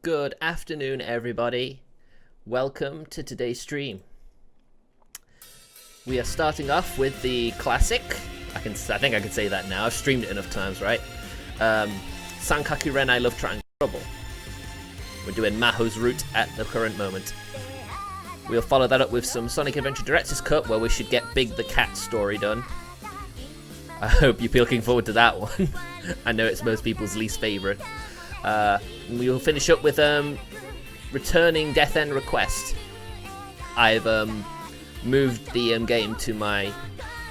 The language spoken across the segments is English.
Good afternoon, everybody. Welcome to today's stream. We are starting off with the classic. I think I can say that now. I've streamed it enough times, right? Sankaku Renai Love Triangle Trouble. We're doing Maho's route at the current moment. We'll follow that up with some Sonic Adventure Director's Cut, where we should get Big the Cat story done. I hope you're looking forward to that one. I know it's most people's least favourite. We will finish up with returning Death End Request. I've moved the game to my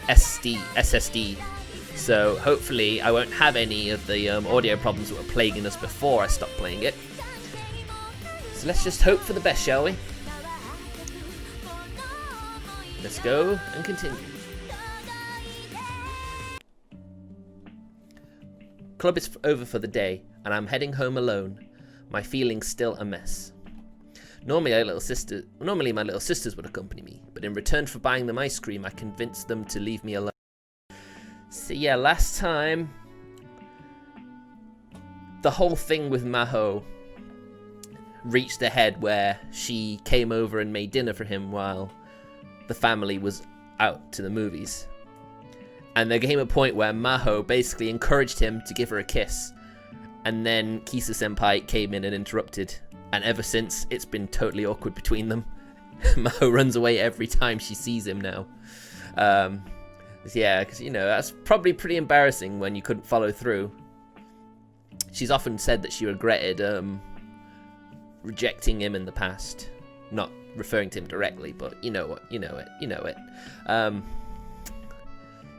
SSD, so hopefully I won't have any of the audio problems that were plaguing us before I stopped playing it. So let's just hope for the best, shall we? Let's go and continue. Club is over for the day, and I'm heading home alone. My feelings still a mess. Normally my little sisters would accompany me, but in return for buying them ice cream, I convinced them to leave me alone. So yeah, last time, the whole thing with Maho reached a head where she came over and made dinner for him while the family was out to the movies. And there came a point where Maho basically encouraged him to give her a kiss. And then Kisu Senpai came in and interrupted. And ever since, it's been totally awkward between them. Maho runs away every time she sees him now. Yeah, because, you know, that's probably pretty embarrassing when you couldn't follow through. She's often said that she regretted rejecting him in the past. Not referring to him directly, but you know it.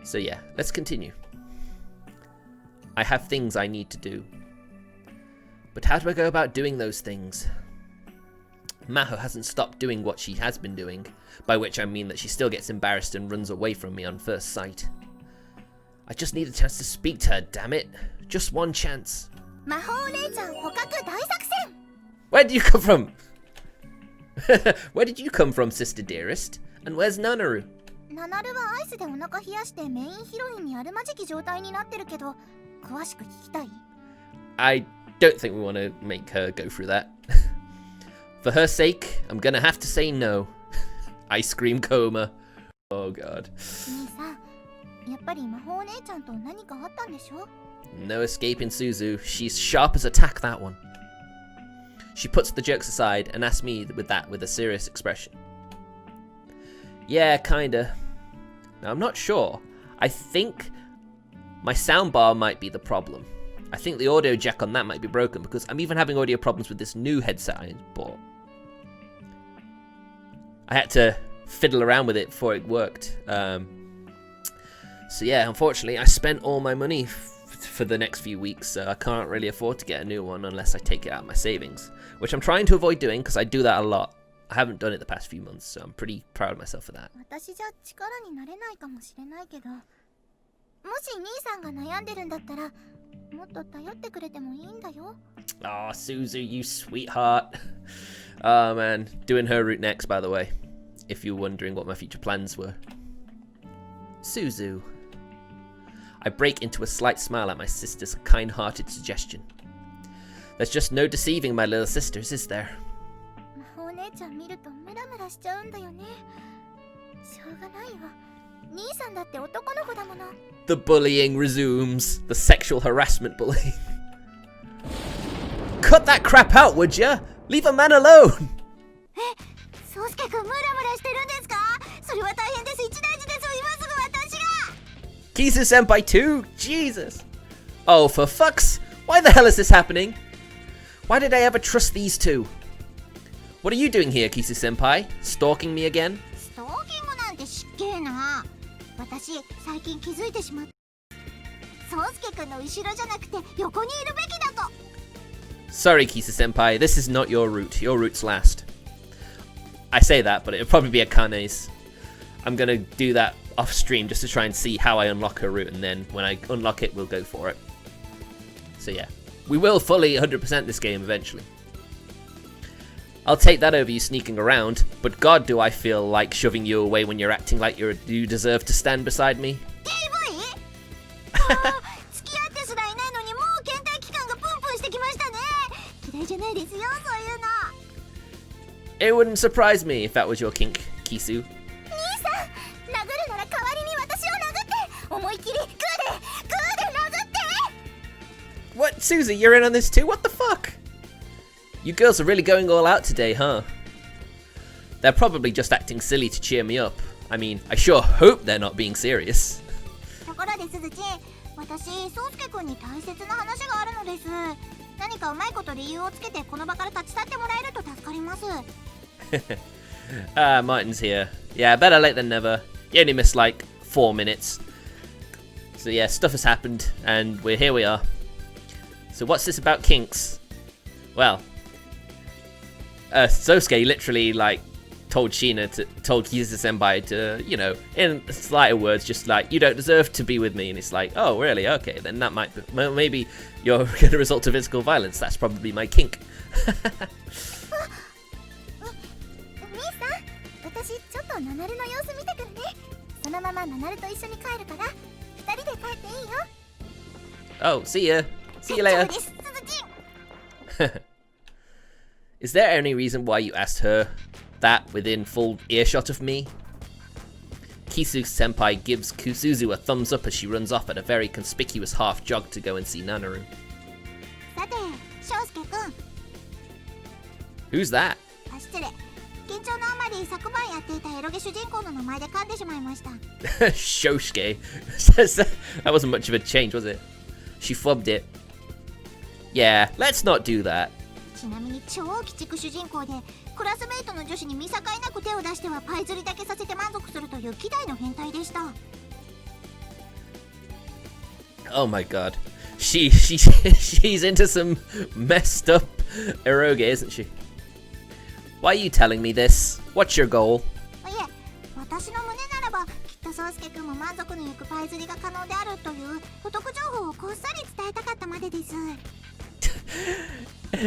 So yeah, let's continue. I have things I need to do. But how do I go about doing those things? Maho hasn't stopped doing what she has been doing, by which I mean that she still gets embarrassed and runs away from me on first sight. I just need a chance to speak to her, damn it. Just one chance. Where did you come from? Where did you come from, sister dearest? And where's Nanaru? I don't think we want to make her go through that. For her sake, I'm gonna have to say no. Ice cream coma. Oh god. No escaping Suzu. She's sharp as a tack, that one. She puts the jokes aside and asks me with a serious expression. Yeah, kinda. Now, I'm not sure. I think my soundbar might be the problem. I think the audio jack on that might be broken because I'm even having audio problems with this new headset I bought. I had to fiddle around with it before it worked. So yeah, unfortunately, I spent all my money for the next few weeks, so I can't really afford to get a new one unless I take it out of my savings, which I'm trying to avoid doing because I do that a lot. I haven't done it the past few months, so I'm pretty proud of myself for that. Oh, Suzu, you sweetheart. Oh man, doing her route next, by the way, if you're wondering what my future plans were. Suzu. I break into a slight smile at my sister's kind-hearted suggestion. There's just no deceiving my little sisters, is there? The bullying resumes. The sexual harassment bullying. Cut that crap out, would ya? Leave a man alone! Kisu Senpai too? Jesus! Oh, for fuck's... Why the hell is this happening? Why did I ever trust these two? What are you doing here, Kisu Senpai? Stalking me again? Sorry, Kisu Senpai, this is not your route. Your route's last. I say that, but it'll probably be a Kane's. I'm gonna do that off stream just to try and see how I unlock her route, and then when I unlock it, we'll go for it. So yeah, we will fully 100% this game eventually. I'll take that over you sneaking around, but god do I feel like shoving you away when you're acting like you deserve to stand beside me. It wouldn't surprise me if that was your kink, Kisu. What, Susie, you're in on this too? What the fuck? You girls are really going all out today, huh? They're probably just acting silly to cheer me up. I mean, I sure hope they're not being serious. Martin's here. Yeah, better late than never. You only missed like 4 minutes. So yeah, stuff has happened, and here we are. So what's this about kinks? Well, Sousuke literally like told Kisu Senpai to, you know, in slighter words, just like, you don't deserve to be with me. And it's like, oh really? Okay, then that might be, maybe you're gonna resort to physical violence. That's probably my kink. Oh, see ya. See you later. Is there any reason why you asked her that within full earshot of me? Kisu Senpai gives Kusuzu a thumbs up as she runs off at a very conspicuous half jog to go and see Nanaru. Who's that? Shosuke. That wasn't much of a change, was it? She flubbed it. Yeah, let's not do that. Oh my god. She's into some messed up eroge, isn't she? Why are you telling me this? What's your goal?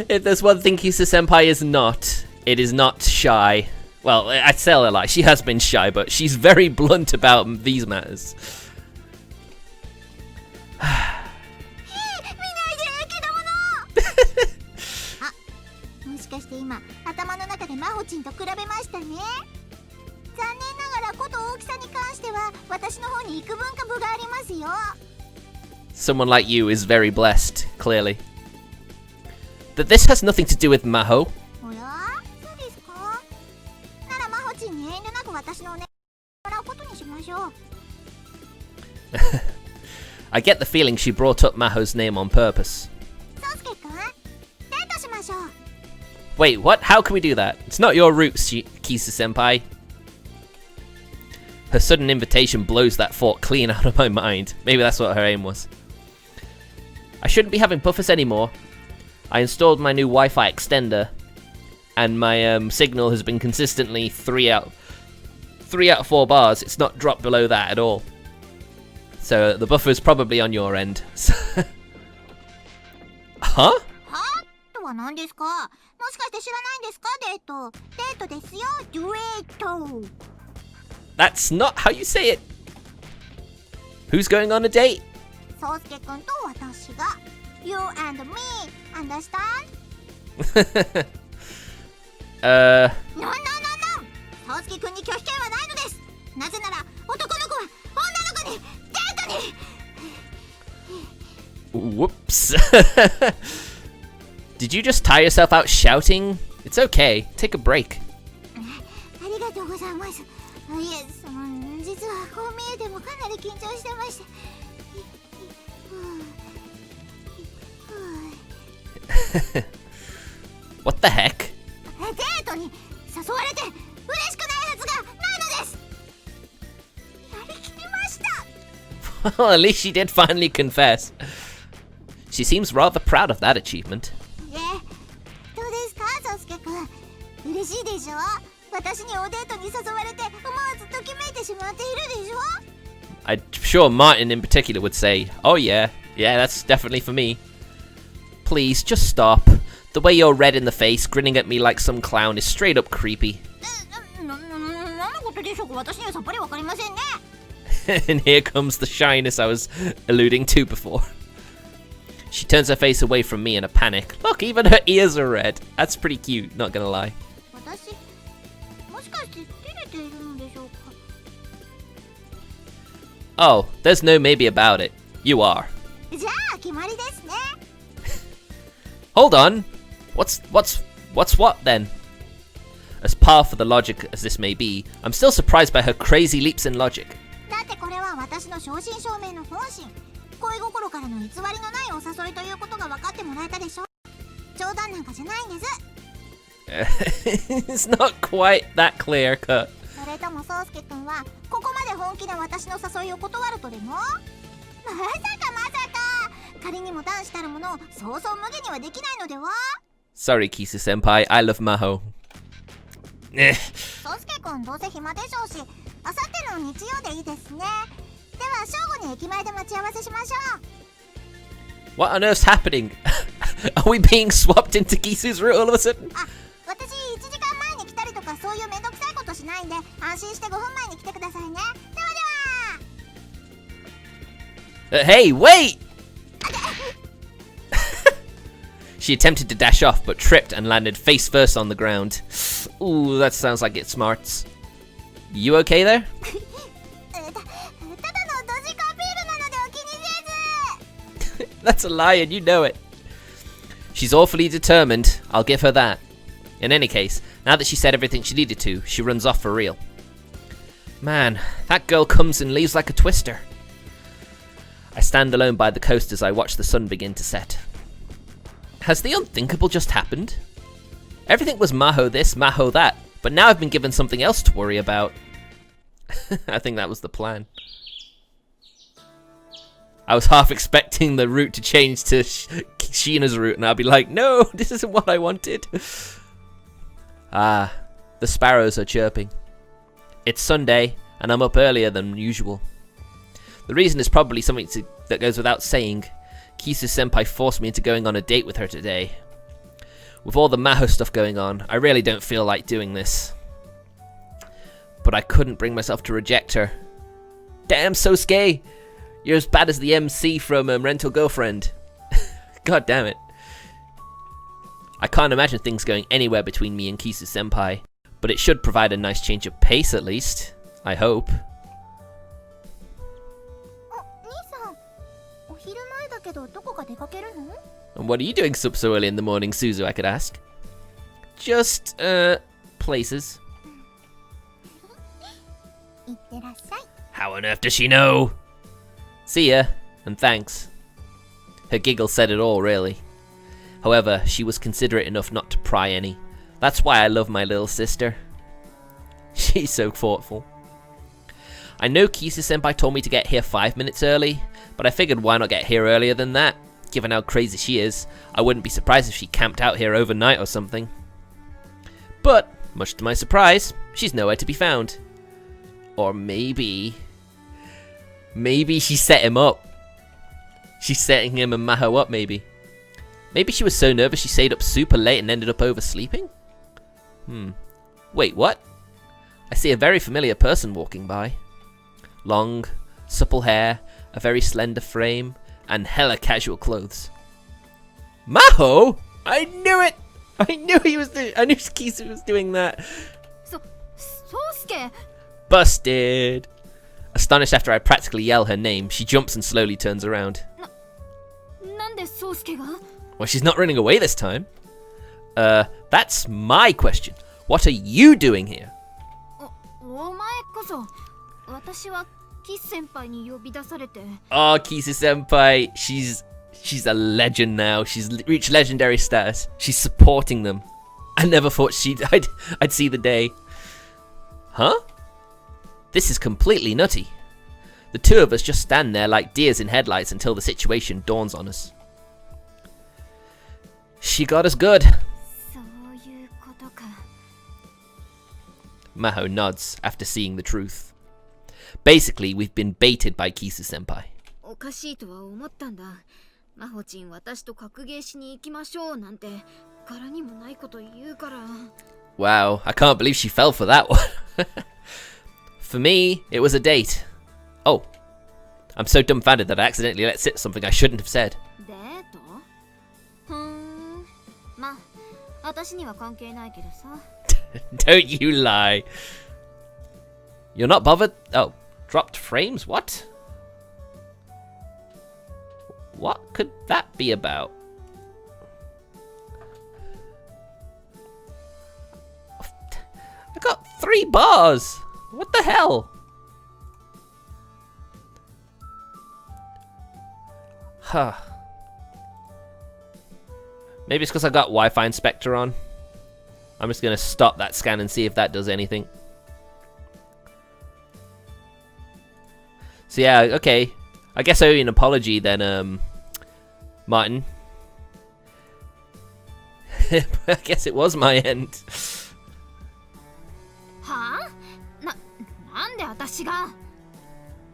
If there's one thing Kisu Senpai is not, it is not shy. Well, I'd tell her like she has been shy, but she's very blunt about these matters. Someone like you is very blessed, clearly. But this has nothing to do with Maho. I get the feeling she brought up Maho's name on purpose. Wait, what? How can we do that? It's not your route, Kisu Senpai. Her sudden invitation blows that thought clean out of my mind. Maybe that's what her aim was. I shouldn't be having buffers anymore. I installed my new Wi-Fi extender, and my signal has been consistently 3 out of 4 bars. It's not dropped below that at all. So the buffer is probably on your end. Huh? That's not how you say it. Who's going on a date? You and me, understand? No. Whoops. Did you just tire yourself out shouting? It's okay. Take a break. What the heck? Well, at least she did finally confess. She seems rather proud of that achievement. I'm sure Martin in particular would say, oh yeah, that's definitely for me. Please, just stop. The way you're red in the face, grinning at me like some clown is straight up creepy. And here comes the shyness I was alluding to before. She turns her face away from me in a panic. Look, even her ears are red. That's pretty cute, not gonna lie. Oh, there's no maybe about it. You are. Hold on. What's what then? As powerful the logic as this may be, I'm still surprised by her crazy leaps in logic. It's not quite that clear cut. Sorry, Kisu Senpai, I love Maho. What on earth's happening? Are we being swapped into Kisu's route all of a sudden? Hey, wait! She attempted to dash off, but tripped and landed face first on the ground. Ooh, that sounds like it smarts. You okay there? That's a lie and you know it. She's awfully determined, I'll give her that. In any case, now that she said everything she needed to, she runs off for real. Man, that girl comes and leaves like a twister. I stand alone by the coast as I watch the sun begin to set. Has the unthinkable just happened? Everything was Maho this, Maho that, but now I've been given something else to worry about. I think that was the plan. I was half expecting the route to change to Sheena's route, and I'll be like, no, this isn't what I wanted. Ah, the sparrows are chirping. It's Sunday, and I'm up earlier than usual. The reason is probably something that goes without saying. Kisu Senpai forced me into going on a date with her today. With all the Maho stuff going on, I really don't feel like doing this. But I couldn't bring myself to reject her. Damn, Sousuke! You're as bad as the MC from Rental Girlfriend. God damn it. I can't imagine things going anywhere between me and Kisu Senpai, but it should provide a nice change of pace at least. I hope. And what are you doing so early in the morning, Suzu, I could ask? Just, places. How on earth does she know? See ya, and thanks. Her giggle said it all, really. However, she was considerate enough not to pry any. That's why I love my little sister. She's so thoughtful. I know Kisu Senpai told me to get here 5 minutes early, but I figured why not get here earlier than that? Given how crazy she is, I wouldn't be surprised if she camped out here overnight or something. But, much to my surprise, she's nowhere to be found. Or maybe she set him up. She's setting him and Maho up, maybe. Maybe she was so nervous she stayed up super late and ended up oversleeping? Wait, what? I see a very familiar person walking by. Long, supple hair, a very slender frame, and hella casual clothes. Maho? I knew it! I knew Kisu was doing that. Sousuke! Busted! Astonished after I practically yell her name, she jumps and slowly turns around. Well, she's not running away this time. That's my question. What are you doing here? Oh, Kisu Senpai, she's a legend now. She's reached legendary status. She's supporting them. I never thought I'd see the day. Huh? This is completely nutty. The two of us just stand there like deers in headlights until the situation dawns on us. She got us good. Maho nods after seeing the truth. Basically, we've been baited by Kisu Senpai. Wow, I can't believe she fell for that one. For me, it was a date. Oh, I'm so dumbfounded that I accidentally let sit something I shouldn't have said. Don't you lie. You're not bothered? Oh, dropped frames? What? What could that be about? I got 3 bars! What the hell? Huh. Maybe it's because I got Wi-Fi Inspector on. I'm just gonna stop that scan and see if that does anything. So yeah, okay. I guess I owe you an apology then, Martin. I guess it was my end.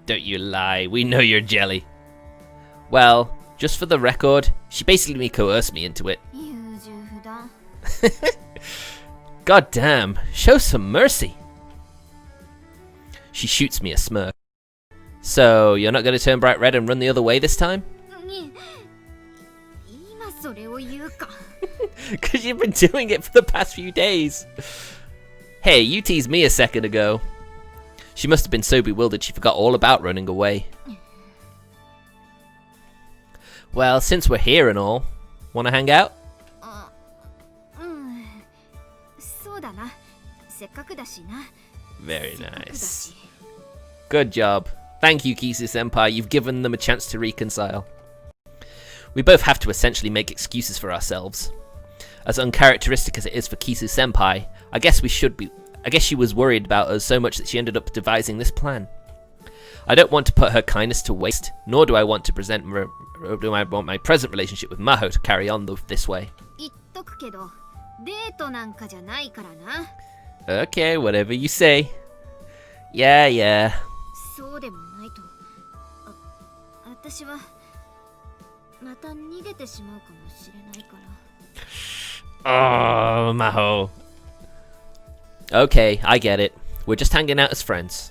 Don't you lie, we know you're jelly. Well, just for the record, she basically coerced me into it. God damn, show some mercy. She shoots me a smirk. So, you're not going to turn bright red and run the other way this time? Because you've been doing it for the past few days. Hey, you teased me a second ago. She must have been so bewildered she forgot all about running away. Well, since we're here and all, wanna hang out? Very nice. Good job. Thank you, Kisu Senpai. You've given them a chance to reconcile. We both have to essentially make excuses for ourselves. As uncharacteristic as it is for Kisu Senpai, I guess she was worried about us so much that she ended up devising this plan. I don't want to put her kindness to waste, nor do I want my present relationship with Maho to carry on this way. Okay, whatever you say. Yeah. Oh, Maho. Okay, I get it. We're just hanging out as friends.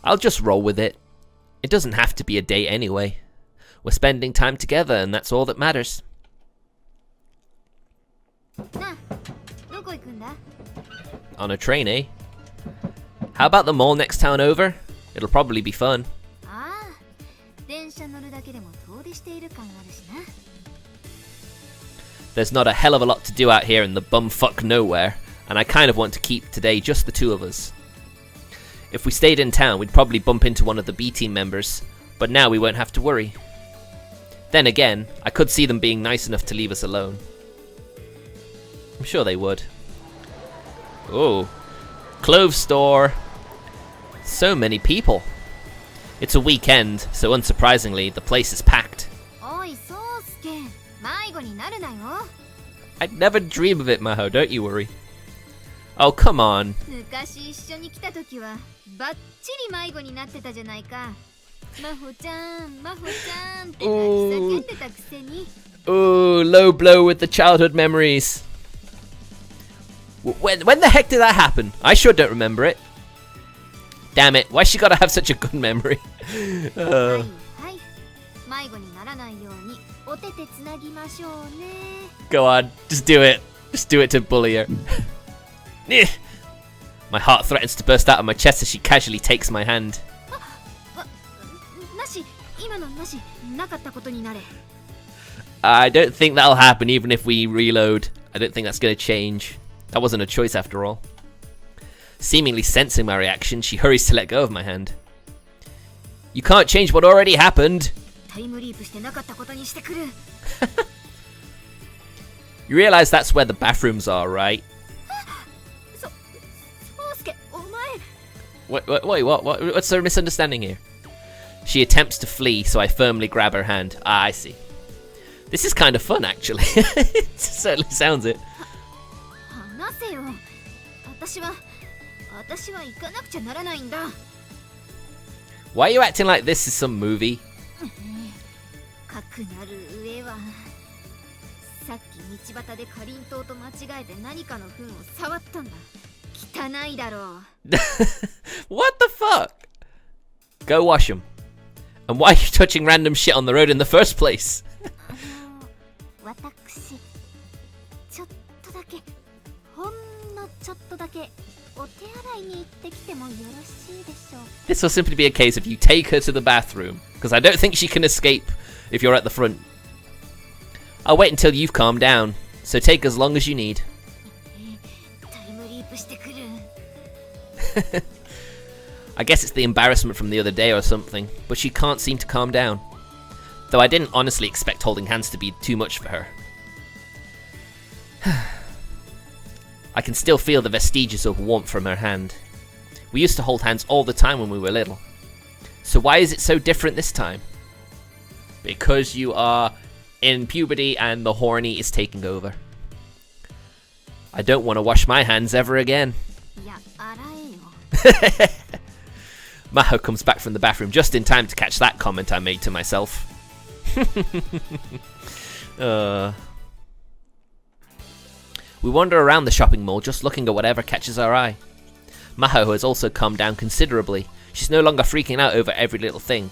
I'll just roll with it. It doesn't have to be a date anyway. We're spending time together and that's all that matters. On a train, eh? How about the mall next town over? It'll probably be fun. There's not a hell of a lot to do out here in the bumfuck nowhere, and I kind of want to keep today just the two of us. If we stayed in town, we'd probably bump into one of the B team members, but now we won't have to worry. Then again, I could see them being nice enough to leave us alone. I'm sure they would. Oh, clothes store. So many people. It's a weekend, so unsurprisingly, the place is packed. I'd never dream of it, Maho, don't you worry. Oh, come on. Ooh, low blow with the childhood memories. When the heck did that happen? I sure don't remember it. Damn it, why she gotta have such a good memory? Go on, just do it. Just do it to bully her. My heart threatens to burst out of my chest as she casually takes my hand. I don't think that'll happen even if we reload. I don't think that's going to change. That wasn't a choice after all. Seemingly sensing my reaction, she hurries to let go of my hand. You can't change what already happened. You realize that's where the bathrooms are, right? Wait, what? What's the misunderstanding here? She attempts to flee, so I firmly grab her hand. Ah, I see. This is kind of fun, actually. It certainly sounds it. Why are you acting like this is some movie? What the fuck? Go wash them. And why are you touching random shit on the road in the first place? This will simply be a case of you take her to the bathroom, because I don't think she can escape if you're at the front. I'll wait until you've calmed down, so take as long as you need. I guess it's the embarrassment from the other day or something, but she can't seem to calm down. Though I didn't honestly expect holding hands to be too much for her. I can still feel the vestiges of warmth from her hand. We used to hold hands all the time when we were little. So why is it so different this time? Because you are in puberty and the horny is taking over. I don't want to wash my hands ever again. Maho comes back from the bathroom just in time to catch that comment I made to myself. We wander around the shopping mall just looking at whatever catches our eye. Maho has also calmed down considerably. She's no longer freaking out over every little thing.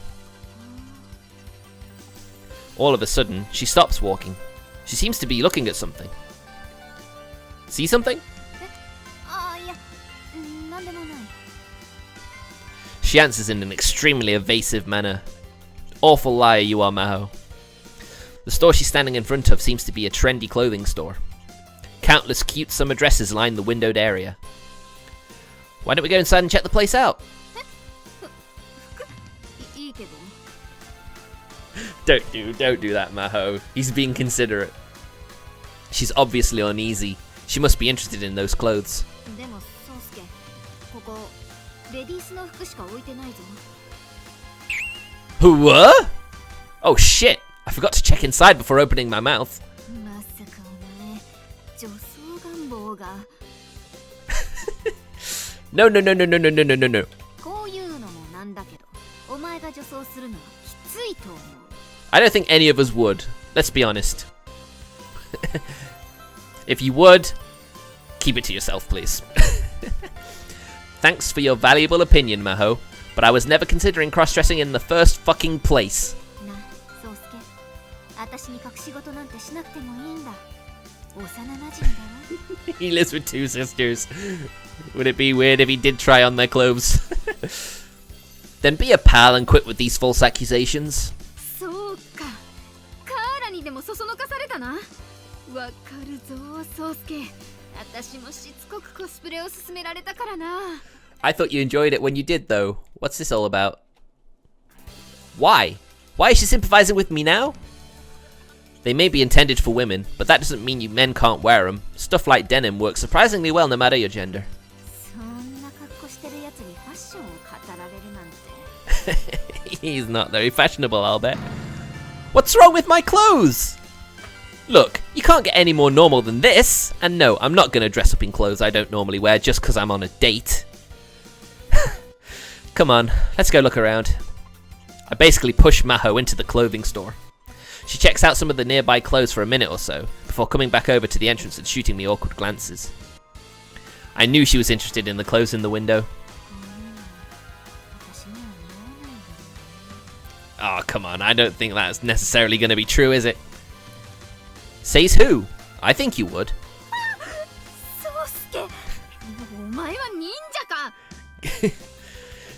All of a sudden, she stops walking. She seems to be looking at something. See something? She answers in an extremely evasive manner. Awful liar you are, Maho. The store she's standing in front of seems to be a trendy clothing store. Countless cute summer dresses line the windowed area. Why don't we go inside and check the place out? Don't do that, Maho. He's being considerate. She's obviously uneasy. She must be interested in those clothes. What? Oh shit! I forgot to check inside before opening my mouth. No. I don't think any of us would. Let's be honest. If you would, keep it to yourself, please. Thanks for your valuable opinion, Maho, but I was never considering cross-dressing in the first fucking place. He lives with two sisters. Would it be weird if he did try on their clothes? Then be a pal and quit with these false accusations. I thought you enjoyed it when you did, though. What's this all about? Why? Why is she sympathizing with me now? They may be intended for women, but that doesn't mean you men can't wear them. Stuff like denim works surprisingly well no matter your gender. He's not very fashionable, I'll bet. What's wrong with my clothes? Look, you can't get any more normal than this. And no, I'm not going to dress up in clothes I don't normally wear just because I'm on a date. Come on, let's go look around. I basically push Maho into the clothing store. She checks out some of the nearby clothes for a minute or so, before coming back over to the entrance and shooting me awkward glances. I knew she was interested in the clothes in the window. Oh, come on, I don't think that's necessarily going to be true, is it? Says who? I think you would.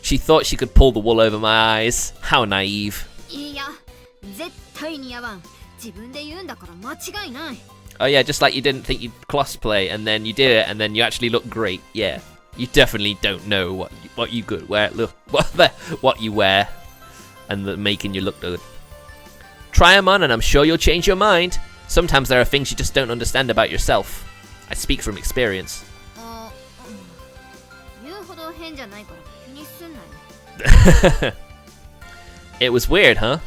She thought she could pull the wool over my eyes. How naive. Oh yeah, just like you didn't think you'd cosplay, and then you did it, and then you actually look great. Yeah, you definitely don't know what you could wear. Look, what you wear, and making you look good. Try them on, and I'm sure you'll change your mind. Sometimes there are things you just don't understand about yourself. I speak from experience. It was weird, huh?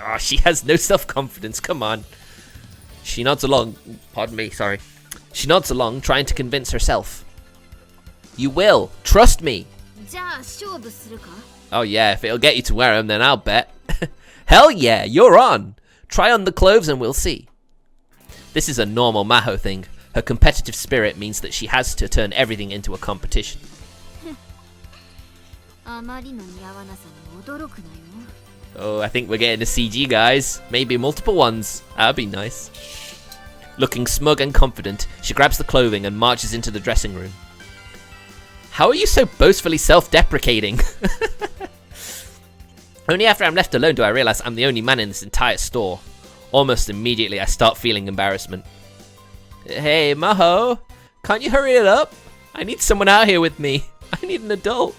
Oh, she has no self-confidence, come on. She nods along, pardon me, sorry. She nods along, trying to convince herself. You will, trust me. Oh yeah, if it'll get you to wear them, then I'll bet. Hell yeah, you're on. Try on the clothes and we'll see. This is a normal Maho thing. Her competitive spirit means that she has to turn everything into a competition. Oh, I think we're getting a CG, guys. Maybe multiple ones. That'd be nice. Looking smug and confident, she grabs the clothing and marches into the dressing room. How are you so boastfully self-deprecating? Only after I'm left alone do I realize I'm the only man in this entire store. Almost immediately I start feeling embarrassment. Hey, Maho, can't you hurry it up? I need someone out here with me. I need an adult.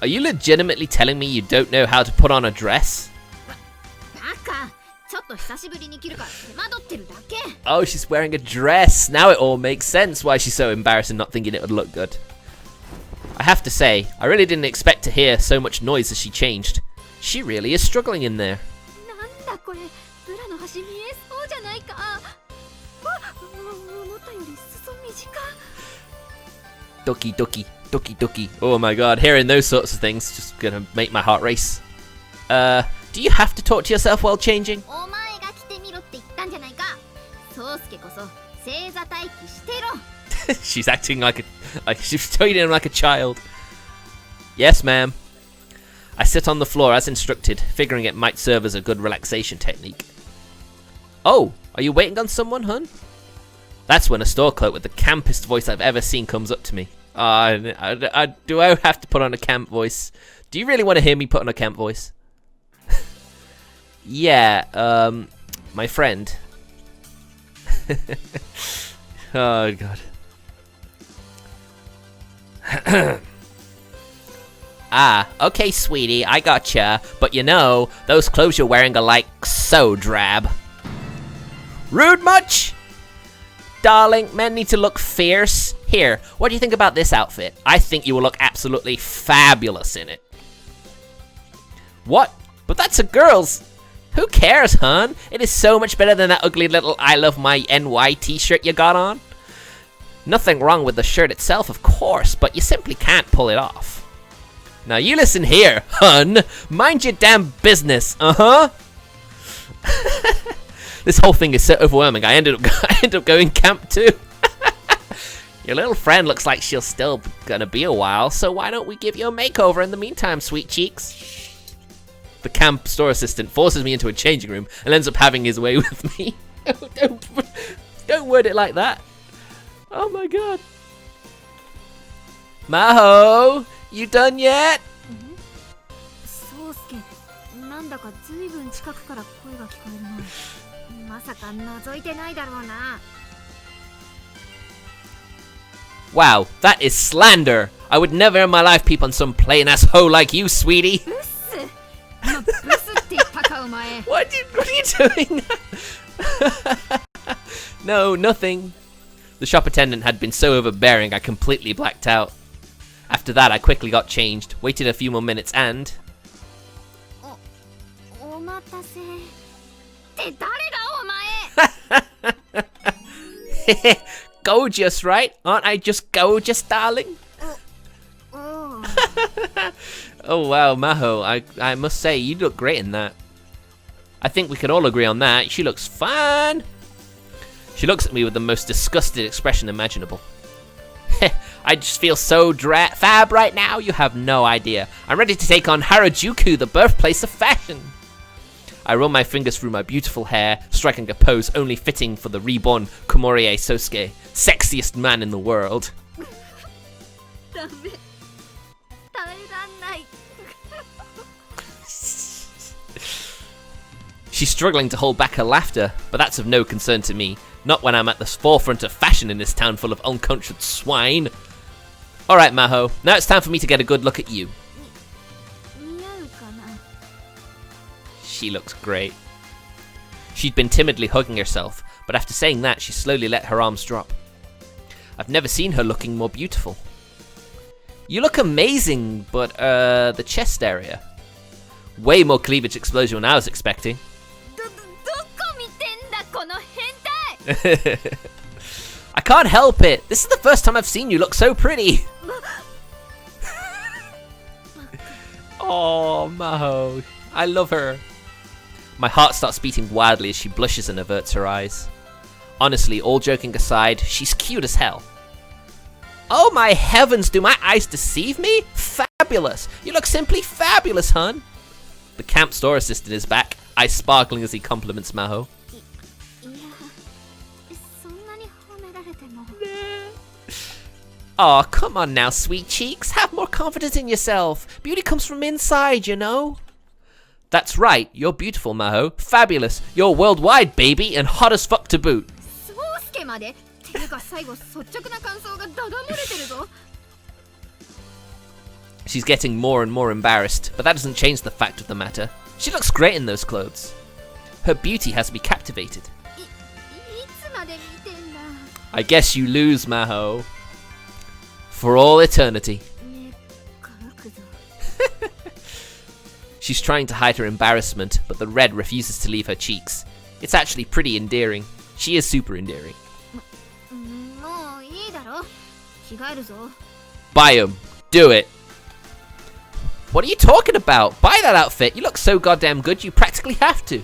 Are you legitimately telling me you don't know how to put on a dress? Oh, she's wearing a dress. Now it all makes sense why she's so embarrassed and not thinking it would look good. I have to say, I really didn't expect to hear so much noise as she changed. She really is struggling in there. Doki doki, doki doki. Oh my god, hearing those sorts of things just gonna make my heart race. Do you have to talk to yourself while changing? She's acting like she's treating him like a child. Yes, ma'am. I sit on the floor as instructed, figuring it might serve as a good relaxation technique. Oh, are you waiting on someone, hun? That's when a store clerk with the campest voice I've ever seen comes up to me. Do I have to put on a camp voice? Do you really want to hear me put on a camp voice? Yeah, my friend. Oh, God. Ah, okay, sweetie, I gotcha. But you know, those clothes you're wearing are like so drab. Rude much? Darling, men need to look fierce. Here, what do you think about this outfit? I think you will look absolutely fabulous in it. What? But that's a girl's. Who cares, hon? It is so much better than that ugly little I love my NY t-shirt you got on. Nothing wrong with the shirt itself, of course, but you simply can't pull it off. Now you listen here, hun. Mind your damn business, uh-huh. This whole thing is so overwhelming, I ended up going camp too. Your little friend looks like she'll still gonna be a while, so why don't we give you a makeover in the meantime, sweet cheeks? The camp store assistant forces me into a changing room and ends up having his way with me. Don't word it like that. Oh my god. Maho, you done yet? Wow, that is slander. I would never in my life peep on some plain ass hoe like you, sweetie. What are you doing? No, nothing. The shop attendant had been so overbearing I completely blacked out. After that, I quickly got changed, waited a few more minutes and... Gorgeous, right? Aren't I just gorgeous, darling? Oh wow, Maho, I must say, you look great in that. I think we can all agree on that. She looks fine. She looks at me with the most disgusted expression imaginable. I just feel so fab right now, you have no idea. I'm ready to take on Harajuku, the birthplace of fashion. I roll my fingers through my beautiful hair, striking a pose only fitting for the reborn Komorie Sousuke, sexiest man in the world. She's struggling to hold back her laughter, but that's of no concern to me. Not when I'm at the forefront of fashion in this town full of unconscious swine. Alright, Maho, now it's time for me to get a good look at you. She looks great. She'd been timidly hugging herself, but after saying that, she slowly let her arms drop. I've never seen her looking more beautiful. You look amazing, but the chest area. Way more cleavage explosion than I was expecting. I can't help it. This is the first time I've seen you look so pretty. Oh, Maho. I love her. My heart starts beating wildly as she blushes and averts her eyes. Honestly, all joking aside, she's cute as hell. Oh my heavens, do my eyes deceive me? Fabulous! You look simply fabulous, hun! The camp store assistant is back, eyes sparkling as he compliments Maho. Aw, come on now, sweet cheeks. Have more confidence in yourself. Beauty comes from inside, you know. That's right, you're beautiful, Maho. Fabulous. You're worldwide, baby, and hot as fuck to boot. She's getting more and more embarrassed, but that doesn't change the fact of the matter. She looks great in those clothes. Her beauty has me captivated. I guess you lose, Maho. For all eternity. She's trying to hide her embarrassment, but the red refuses to leave her cheeks. It's actually pretty endearing. She is super endearing. Buy 'em. Do it. What are you talking about? Buy that outfit. You look so goddamn good, you practically have to.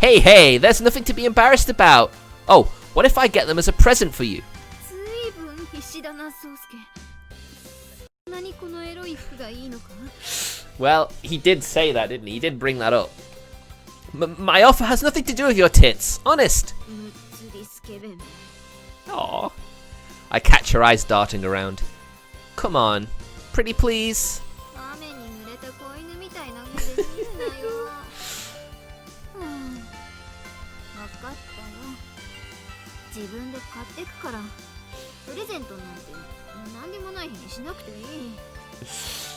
Hey, hey, there's nothing to be embarrassed about. Oh, what if I get them as a present for you? Well, he did say that, didn't he? He did bring that up. My offer has nothing to do with your tits, honest. Aww. I catch her eyes darting around. Come on, pretty please.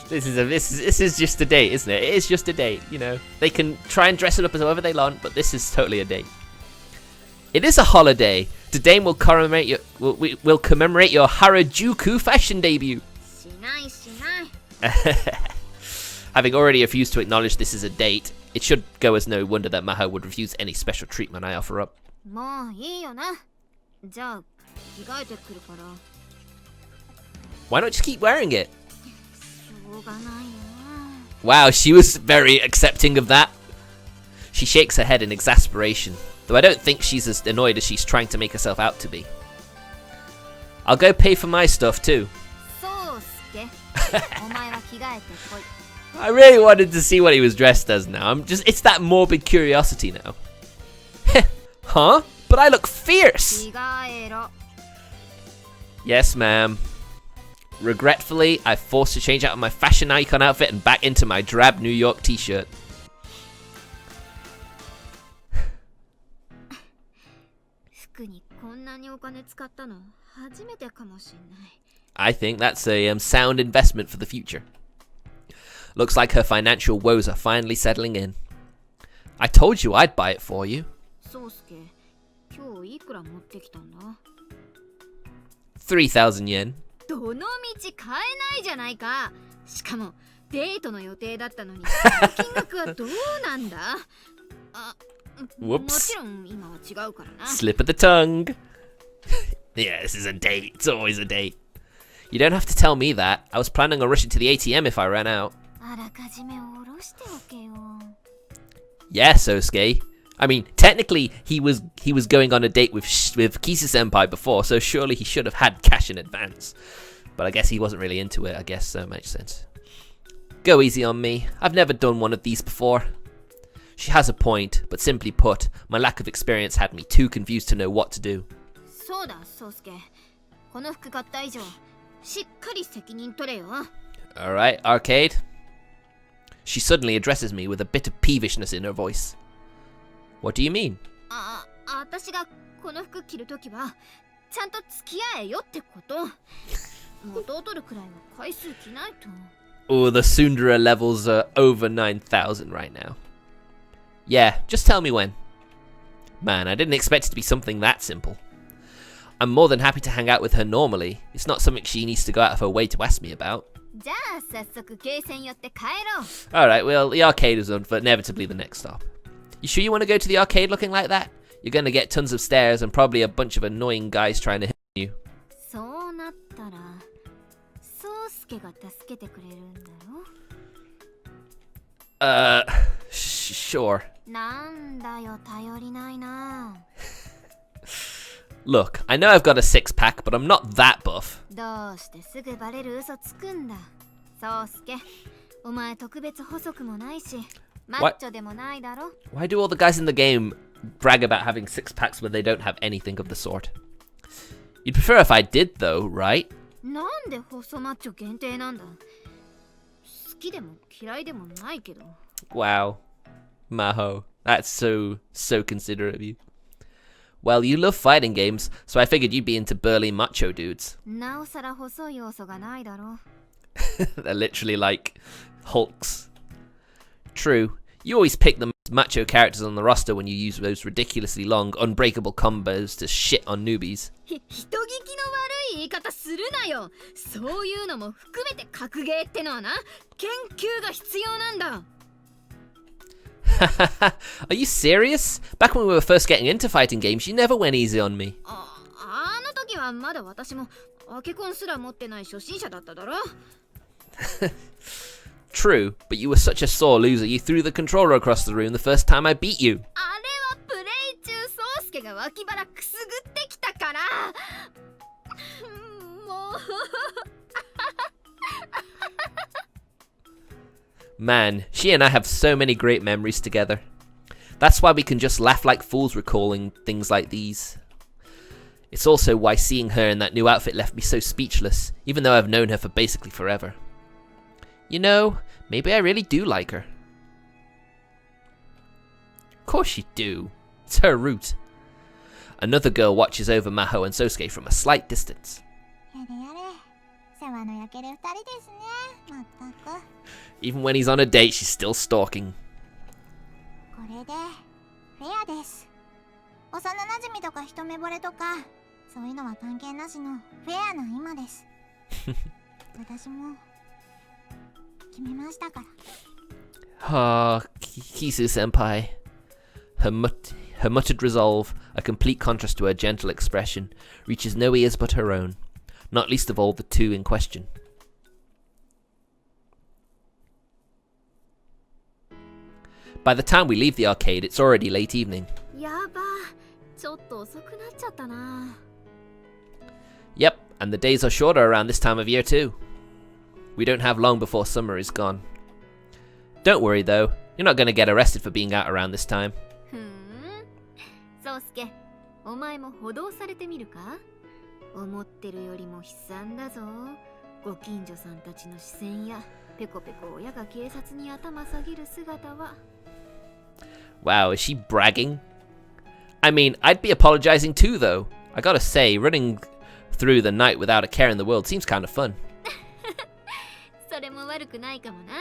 This is just a date, isn't it? It is just a date, you know. They can try and dress it up as however they want, but this is totally a date. It is a holiday. Today will commemorate your Harajuku fashion debut. Having already refused to acknowledge this is a date, it should go as no wonder that Maho would refuse any special treatment I offer up. Why not just keep wearing it? Wow, she was very accepting of that. She shakes her head in exasperation, though I don't think she's as annoyed as she's trying to make herself out to be. I'll go pay for my stuff too. I really wanted to see what he was dressed as now. It's that morbid curiosity now. Huh? But I look fierce! Yes, ma'am. Regretfully, I'm forced to change out of my fashion icon outfit and back into my drab New York t-shirt. I think that's a sound investment for the future. Looks like her financial woes are finally settling in. I told you I'd buy it for you. 3,000 yen. Whoops. Slip of the tongue. Yeah, this is a date. It's always a date. You don't have to tell me that. I was planning on rushing to the ATM if I ran out. Yeah, Sousuke. I mean, technically, he was going on a date with Kisu Senpai before, so surely he should have had cash in advance. But I guess he wasn't really into it. I guess so makes sense. Go easy on me. I've never done one of these before. She has a point, but simply put, my lack of experience had me too confused to know what to do. Alright, arcade. She suddenly addresses me with a bit of peevishness in her voice. What do you mean? Oh, the Sundara levels are over 9,000 right now. Yeah, just tell me when. Man, I didn't expect it to be something that simple. I'm more than happy to hang out with her normally. It's not something she needs to go out of her way to ask me about. Alright, well, the arcade is inevitably the next stop. You sure you want to go to the arcade looking like that? You're going to get tons of stares and probably a bunch of annoying guys trying to hit you. Sure. なんだよ頼りないな。 Look, I know I've got a six-pack, but I'm not that buff. どうしてすぐバレる嘘つくんだ。そうすけ、お前特別細くもないし、マッチョでもないだろ。 Why do all the guys in the game brag about having six-packs when they don't have anything of the sort? You'd prefer if I did, though, right? なんで細マッチョ限定なんだ。好きでも嫌いでもないけど。 Wow. Maho, that's so considerate of you. Well, you love fighting games, so I figured you'd be into burly macho dudes. なおさら細い要素がないだろ。 They're literally like hulks. True, you always pick the most macho characters on the roster when you use those ridiculously long, unbreakable combos to shit on newbies. 人聞きの悪い言い方するなよ。そういうのも含めて格ゲーってのはな、研究が必要なんだ。 Are you serious? Back when we were first getting into fighting games, you never went easy on me. あの時はまだ私もアケコンすら持ってない初心者だっただろ。 True, but you were such a sore loser you threw the controller across the room the first time I beat you. あれはプレイ中宗介が脇腹くすぐってきたから。もう。 Man, she and I have so many great memories together. That's why we can just laugh like fools recalling things like these. It's also why seeing her in that new outfit left me so speechless, even though I've known her for basically forever. You know, maybe I really do like her. Of course you do. It's her route. Another girl watches over Maho and Sousuke from a slight distance. Even when he's on a date, she's still stalking. これでフェアです。幼馴染とか一目惚れとかそういうのは関係なしのフェアな今です。私も決めましたから。Ah, Kisu Senpai. Her muttered resolve, a complete contrast to her gentle expression, reaches no ears but her own, not least of all the two in question. By the time we leave the arcade, it's already late evening. やば、ちょっと遅くなっちゃったな。 Yep, and the days are shorter around this time of year too. We don't have long before summer is gone. Don't worry though, you're not going to get arrested for being out around this time. ふん。宗介、お前も補導されてみるか？思ってるよりも悲惨だぞ。ご近所さんたちの視線やペコペコ親が警察に頭下げる姿は。 Wow, is she bragging? I mean, I'd be apologizing too though. I gotta say, running through the night without a care in the world seems kind of fun. それも悪くないかもな。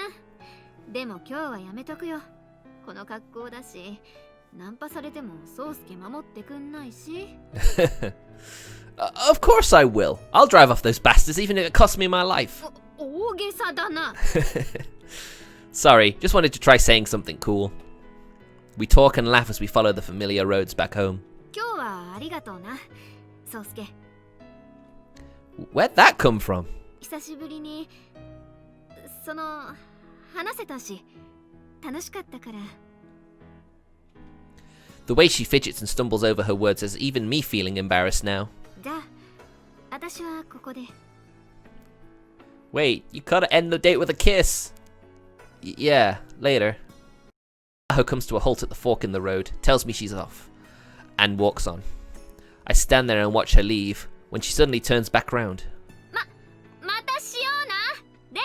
でも今日はやめとくよ。この格好だし、ナンパされても宗介守ってくんないし。Of course I will. I'll drive off those bastards even if it costs me my life. 大げさだな。 Sorry, just wanted to try saying something cool. We talk and laugh as we follow the familiar roads back home. 今日はありがとうな、宗介。 Where'd that come from? 久しぶりに話せたし楽しかったから。 The way she fidgets and stumbles over her words has even me feeling embarrassed now. じゃあ私はここで。 Wait, you gotta end the date with a kiss. Yeah, later. Maho comes to a halt at the fork in the road, tells me she's off, and walks on. I stand there and watch her leave, when she suddenly turns back round. またしような、デ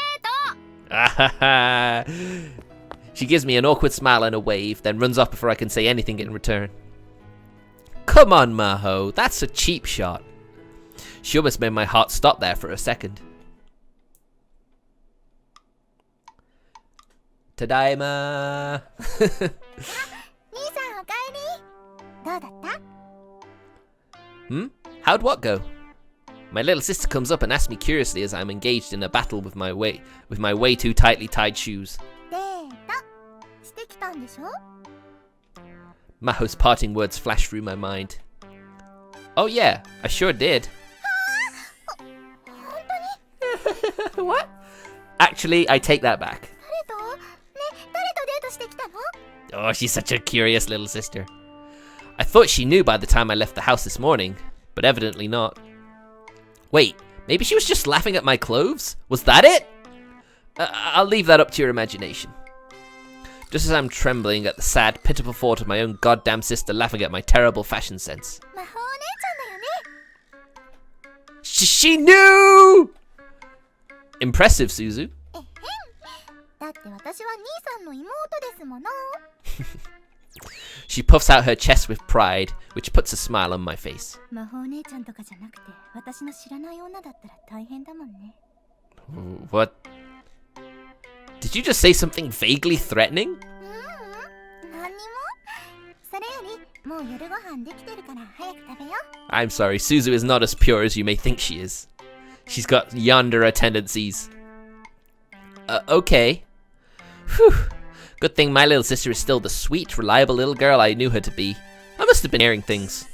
ート。 She gives me an awkward smile and a wave, then runs off before I can say anything in return. Come on, Maho, that's a cheap shot. She almost made my heart stop there for a second. Tadaima! 兄さんおかえり。どうだった？ Hmm? How'd what go? My little sister comes up and asks me curiously as I'm engaged in a battle with my way too tightly tied shoes. デートしてきたんでしょ？ Maho's parting words flash through my mind. Oh yeah, I sure did. 本当に？ What? Actually, I take that back. 誰とデートしてきたの？ Oh, she's such a curious little sister. I thought she knew by the time I left the house this morning, but evidently not. Wait, maybe she was just laughing at my clothes? Was that it? I'll leave that up to your imagination. Just as I'm trembling at the sad, pitiful thought of my own goddamn sister laughing at my terrible fashion sense. She knew! Impressive, Suzu. She puffs out her chest with pride, which puts a smile on my face. What? Did you just say something vaguely threatening? I'm sorry, Suzu is not as pure as you may think she is. She's got yandere tendencies. Okay. Whew. Good thing my little sister is still the sweet, reliable little girl I knew her to be. I must have been hearing things.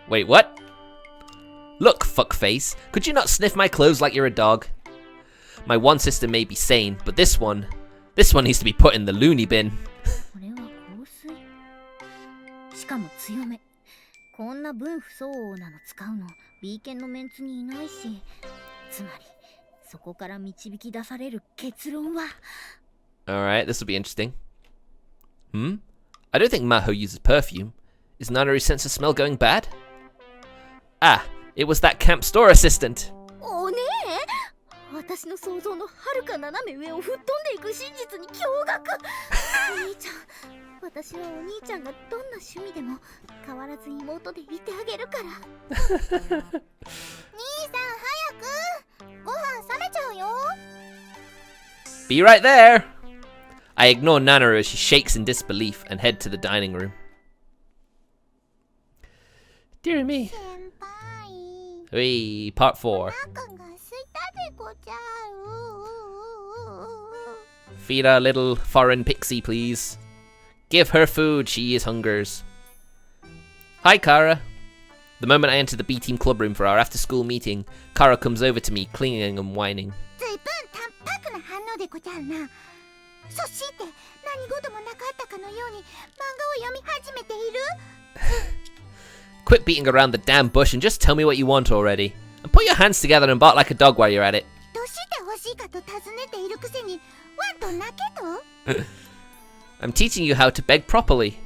Wait, what? Look, fuckface, could you not sniff my clothes like you're a dog? My one sister may be sane, but this one needs to be put in the loony bin. Alright, this will be interesting. I don't think Maho uses perfume. Is Nanaru's sense of smell going bad? Ah, it was that camp store assistant. Be right there! I ignore Nanaru as she shakes in disbelief and head to the dining room. Dear me. Hey, part 4. Feed our little foreign pixie, please. Give her food, she is hungers. Hi, Kara. The moment I enter the B-Team club room for our after-school meeting, Kara comes over to me, clinging and whining. Quit beating around the damn bush and just tell me what you want already. And put your hands together and bark like a dog while you're at it. I'm teaching you how to beg properly.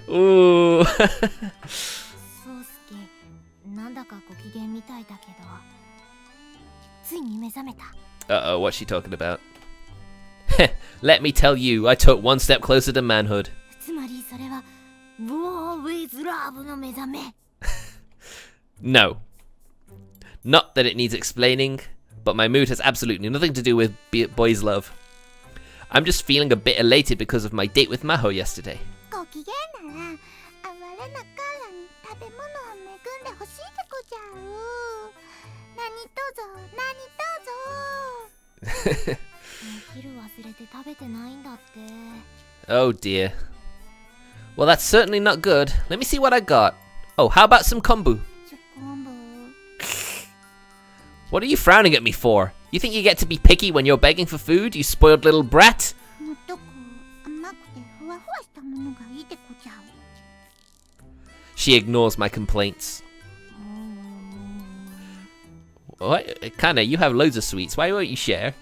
Ooh. Uh-oh, what's she talking about? Let me tell you, I took one step closer to manhood. No. Not that it needs explaining, but my mood has absolutely nothing to do with boys' love. I'm just feeling a bit elated because of my date with Maho yesterday. Oh dear. Well, that's certainly not good. Let me see what I got. Oh, how about some kombu? What are you frowning at me for? You think you get to be picky when you're begging for food, you spoiled little brat? She ignores my complaints. What? Akane, you have loads of sweets. Why won't you share?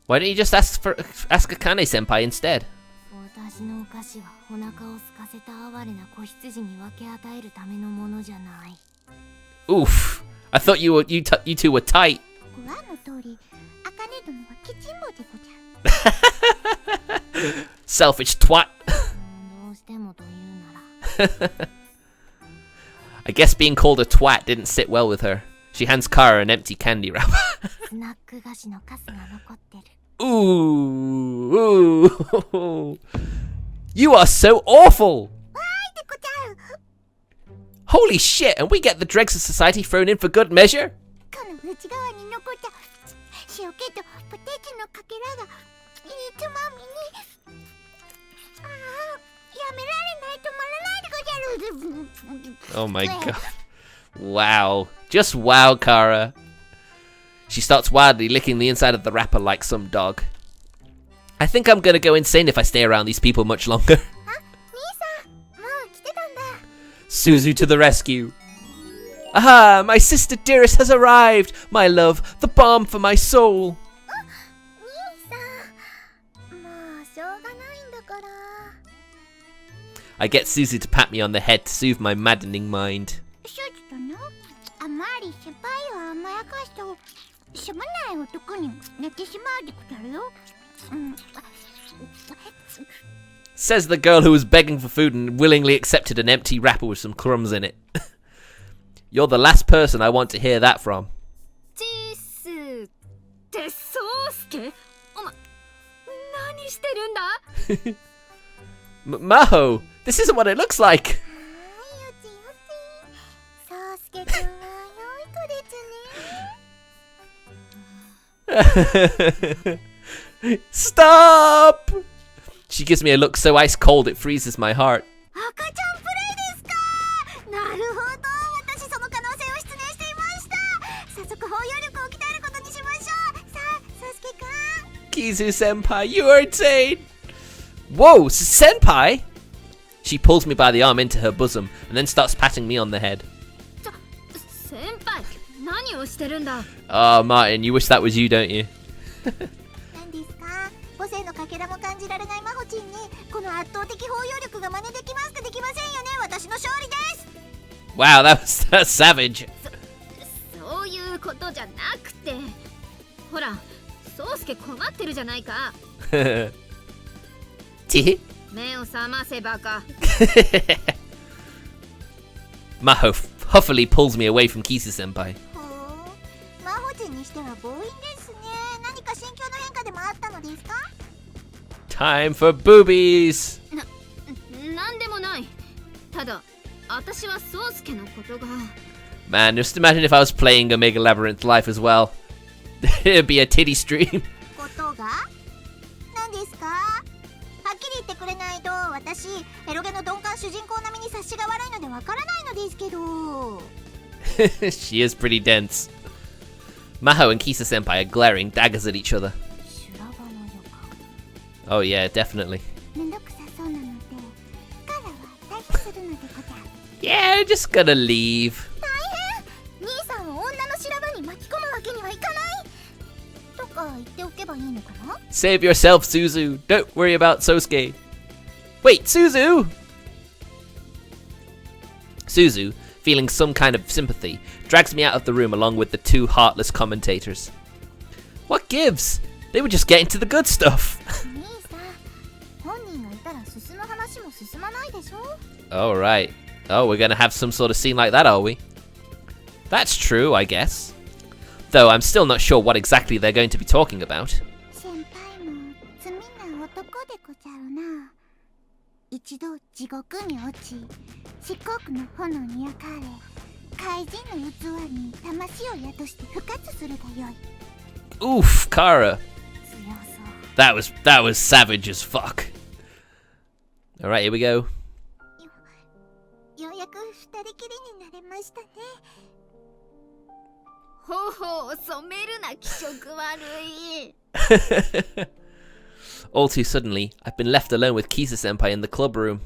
Why don't you just ask Akane Senpai instead? Oof. I thought you two were tight. Selfish twat. I guess being called a twat didn't sit well with her. She hands Kara an empty candy wrapper. Ooh. You are so awful. Holy shit, and we get the dregs of society thrown in for good measure? Oh my god. Wow. Just wow, Kara. She starts wildly licking the inside of the wrapper like some dog. I think I'm gonna go insane if I stay around these people much longer. Suzu to the rescue. Aha! My sister dearest has arrived! My love, the balm for my soul! I get Suzu to pat me on the head to soothe my maddening mind. Says the girl who was begging for food and willingly accepted an empty wrapper with some crumbs in it. You're the last person I want to hear that from. Kisu Senpai? Maho, this isn't what it looks like. Stop! She gives me a look so ice cold it freezes my heart. Kisu Senpai, you are insane! Whoa, Senpai! She pulls me by the arm into her bosom and then starts patting me on the head. Oh, Martin, you wish that was you, don't you? Wow, that's savage. Maho huffily pulls me away from Kisu Senpai. Time for boobies! Man, just imagine if I was playing Omega Labyrinth Life as well. It'd be a titty stream. She is pretty dense. Maho and Kisu Senpai are glaring daggers at each other. Oh yeah, definitely. Yeah, I'm just gonna leave. Save yourself, Suzu. Don't worry about Sousuke. Wait, Suzu! Suzu, feeling some kind of sympathy, drags me out of the room along with the two heartless commentators. What gives? They were just getting to the good stuff. Oh, right. Oh, we're gonna have some sort of scene like that, are we? That's true, I guess. Though I'm still not sure what exactly they're going to be talking about. Oof, Kara. That was savage as fuck. Alright, here we go. All too suddenly, I've been left alone with Kisu Senpai in the club room.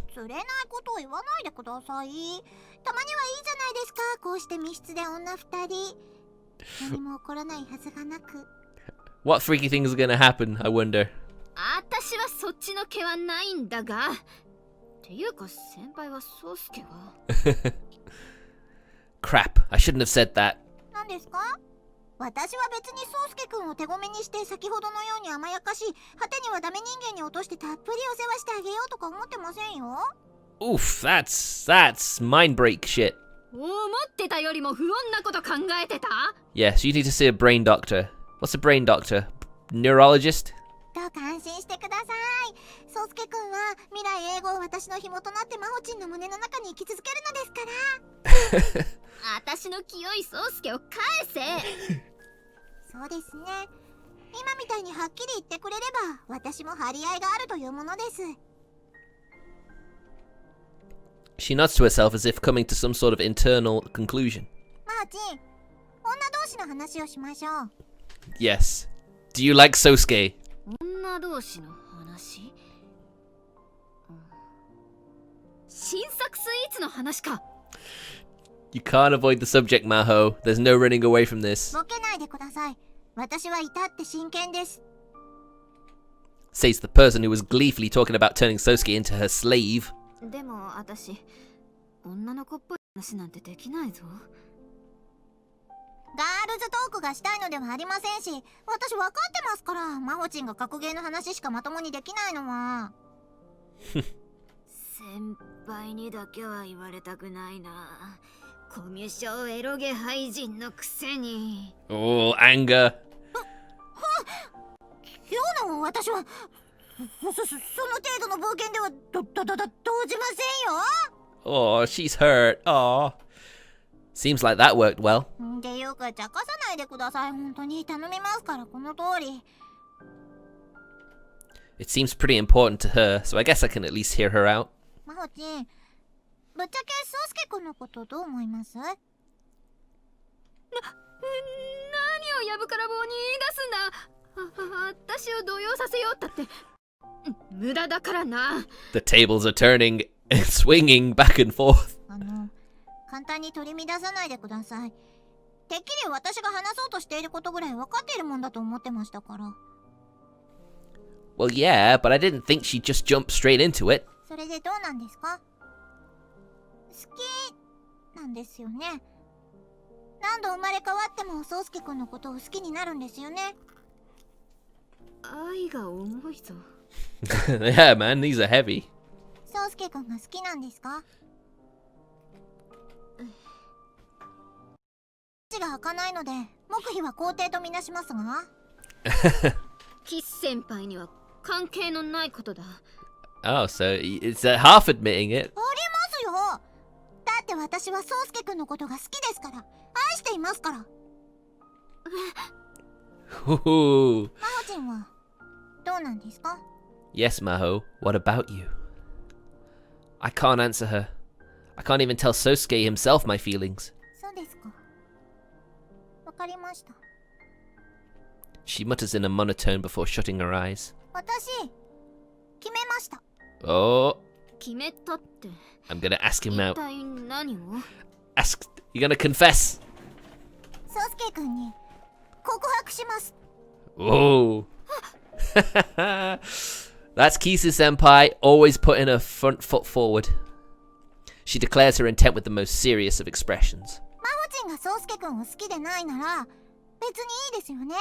What freaky things are gonna happen, I wonder. Crap, I shouldn't have said that. Oof, that's mind break shit. Yeah, so you need to see a brain doctor. What's a brain doctor? Neurologist? She nods to herself as if coming to some sort of internal conclusion. マホチン、女同士の話をしましょう。 Yes. Do you like Sousuke? 女同士の話、新作スイーツの話か。 You can't avoid the subject, Maho. There's no running away from this. ボケないでください。私は至って真剣です。 Says the person who was gleefully talking about turning Sousuke into her slave. でも私、女の子っぽい話なんてできないぞ。ガールズトークがしたいのではありませんし、私分かってますから、マホチンが格ゲーの話しかまともにできないのは。先輩にだけは言われたくないな。コミュ障エロゲ廃人のくせに。Oh, anger. 今日の私はその程度の冒険では動じませんよ。 Oh, she's hurt. Oh. Seems like that worked well. っていうか茶化さないでください。本当に頼みますから、この通り。 It seems pretty important to her, so I guess I can at least hear her out. マホチン、ぶっちゃけソウスケ君のことどう思います？何をやぶから棒に言い出すんだ。私を動揺させようったって無駄だからな。 The tables are turning and swinging back and forth. 簡単に取り乱さないでください。てっきり私が話そうとしていることぐらい分かっているもんだと思ってましたから。 Well, yeah, but I didn't think she'd just jump straight into it. それでどうなんですか？好きなんですよね。何度生まれ変わってもソウスケ君のことを好きになるんですよね。愛が重いぞ。Yeah, man, these are heavy. ソウスケ君が好きなんですか？口が開かないので黙秘は肯定とみなしますが。キス先輩には関係のないことだ。 Oh, so it's half admitting it. ありますよ。だって私はソウスケ君のことが好きですから。愛していますから。 Ooh. マホチンはどうなんですか？ Yes, Maho. What about you? I can't answer her. I can't even tell Sousuke himself my feelings. そうですか。わかりました。 She mutters in a monotone before shutting her eyes. 私決めました。 Oh, 決めたって。 I'm gonna ask him 一 out. 体何を？ Ask. You're gonna confess. ソウスケ君に告白します。 Oh. That's Kisu Senpai, always putting her front foot forward. She declares her intent with the most serious of expressions. マホチンがソウスケ君を好きでないなら別にいいですよね。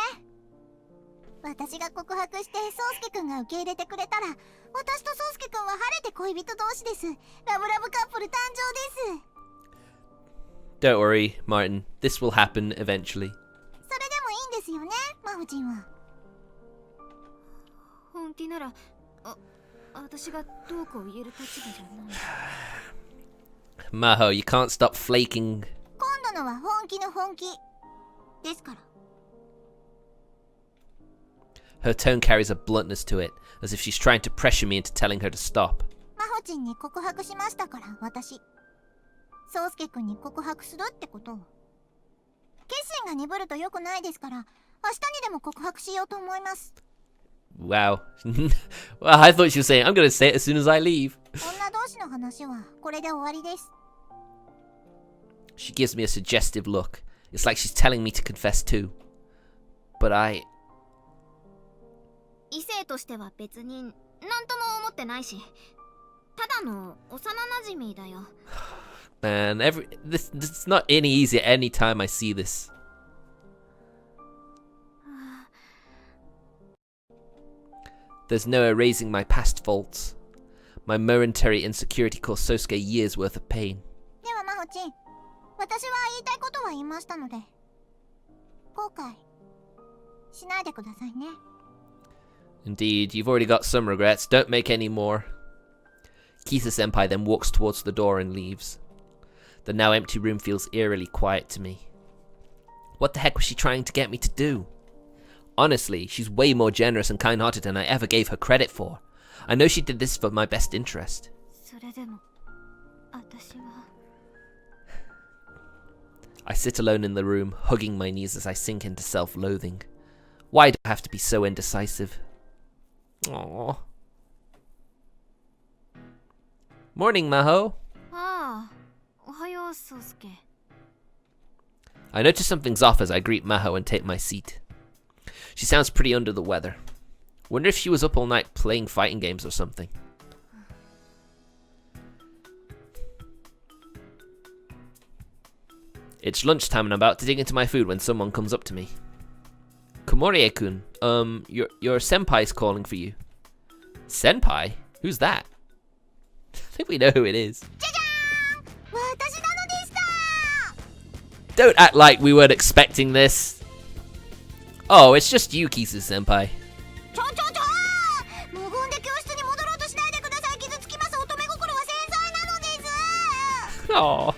私が告白してソウスケ君が受け入れてくれたら、私とソウスケ君は晴れて恋人同士です。ラブラブカップル誕生です。 Don't worry, Martin. This will happen eventually. それでもいいんですよね、マホチンは。本気なら、私がどうこう言える立場じゃない。 Maho, you can't stop flaking. 今度のは本気の本気ですから。 Her tone carries a bluntness to it, as if she's trying to pressure me into telling her to stop. マホチンに告白しましたから、私。ソウスケ君に告白するってことを。決心が鈍ると良くないですから、明日にでも告白しようと思います。 Wow. Well, I thought she was saying, I'm gonna say it as soon as I leave. 女同士の話はこれで終わりです。 She gives me a suggestive look. It's like she's telling me to confess too. But I... 異性としては別に何とも思ってないし、ただの幼馴染だよ。 Man, this it's not any easy any time I see this. There's no erasing my past faults. My momentary insecurity caused Sousuke years worth of pain. ではマホチン、私は言いたいことは言いましたので、後悔しないでくださいね。 Indeed, you've already got some regrets. Don't make any more. Kisu Senpai then walks towards the door and leaves. The now empty room feels eerily quiet to me. What the heck was she trying to get me to do? Honestly, she's way more generous and kind-hearted than I ever gave her credit for. I know she did this for my best interest. それでも私は I sit alone in the room, hugging my knees as I sink into self-loathing. Why do I have to be so indecisive? Aww. Morning, Maho. ああ、おはよう、宗介。 I notice something's off as I greet Maho and take my seat. She sounds pretty under the weather. Wonder if she was up all night playing fighting games or something. It's lunchtime and I'm about to dig into my food when someone comes up to me. Komorie-kun, your senpai's calling for you. Senpai? Who's that? I think we know who it is. 私なのでした。 Don't act like we weren't expecting this. Oh, it's just you, Kisu Senpai. 無言で教室に戻ろうとしないでください。傷つきます。乙女心は繊細なのです。 Aww.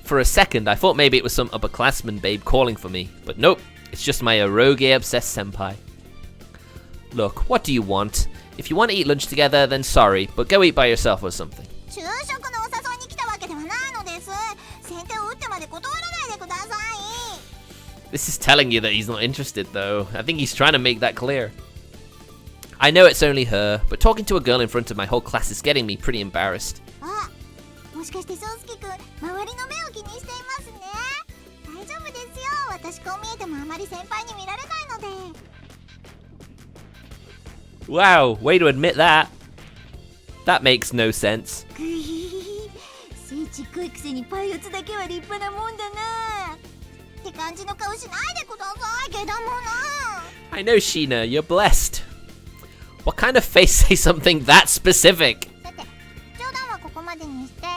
For a second, I thought maybe it was some upperclassman babe calling for me, but nope, it's just my eroge-obsessed senpai. Look, what do you want? If you want to eat lunch together, then sorry, but go eat by yourself or something. 昼食のお誘いに来たわけではないのです。先手を打ってまで断らないでください。 This is telling you that he's not interested, though. I think he's trying to make that clear. I know it's only her, but talking to a girl in front of my whole class is getting me pretty embarrassed. あ、もしかして宗介くん、周りの目を気にしていますね。大丈夫ですよ。私こう見えてもあまり先輩に見られないので。 Wow, way to admit that. That makes no sense. 背ちっこいくせにパイオツだけは立派なもんだな。って感じの顔しないでください。けだもの。 I know, Sheena, you're blessed. What kind of face say something that specific? さて、冗談はここまでにして。